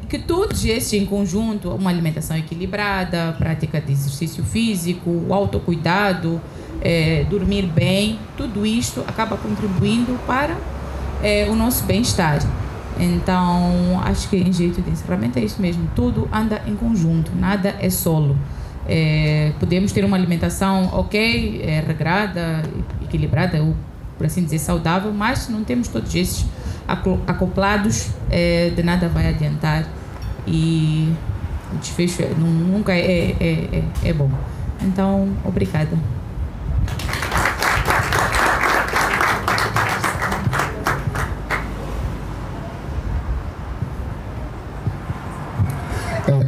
que todos esses em conjunto, uma alimentação equilibrada, prática de exercício físico, o autocuidado, dormir bem, tudo isto acaba contribuindo para o nosso bem-estar. Então, acho que em jeito de encerramento é isso mesmo, tudo anda em conjunto, nada é solo. Podemos ter uma alimentação regrada, equilibrada, ou por assim dizer saudável, mas se não temos todos esses acoplados, de nada vai adiantar e o desfecho nunca é bom. Então, obrigada.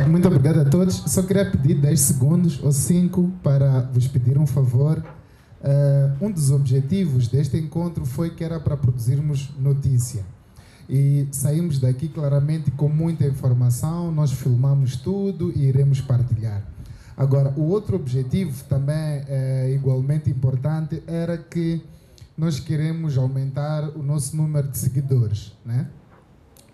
Muito obrigado a todos. Só queria pedir 10 segundos ou 5 para vos pedir um favor. Um dos objetivos deste encontro foi que era para produzirmos notícia. E saímos daqui claramente com muita informação, nós filmamos tudo e iremos partilhar. Agora, o outro objetivo também igualmente importante era que nós queremos aumentar o nosso número de seguidores, né?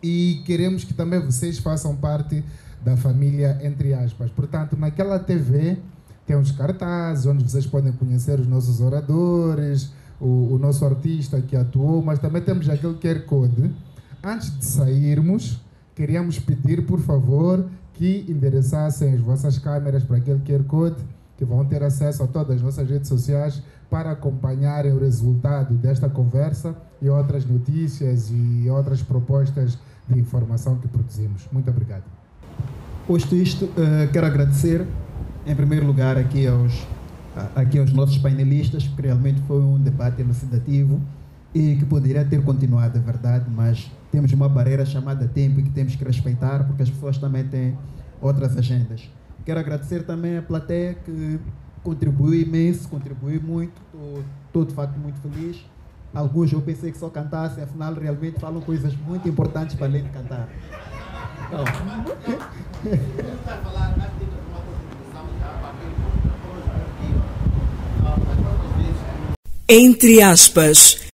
E queremos que também vocês façam parte da família, entre aspas. Portanto, naquela TV tem uns cartazes onde vocês podem conhecer os nossos oradores, o nosso artista que atuou, mas também temos aquele QR Code. Antes de sairmos, queríamos pedir, por favor, que endereçassem as vossas câmeras para aquele QR Code, que vão ter acesso a todas as nossas redes sociais para acompanharem o resultado desta conversa e outras notícias e outras propostas de informação que produzimos. Muito obrigado. Posto isto, quero agradecer, em primeiro lugar, aqui aos nossos painelistas, porque realmente foi um debate elucidativo e que poderia ter continuado, é verdade, mas temos uma barreira chamada tempo e que temos que respeitar, porque as pessoas também têm outras agendas. Quero agradecer também a plateia, que contribuiu imenso, contribuiu muito, estou de facto muito feliz. Alguns eu pensei que só cantassem, afinal realmente falam coisas muito importantes para além de cantar. Então, entre aspas.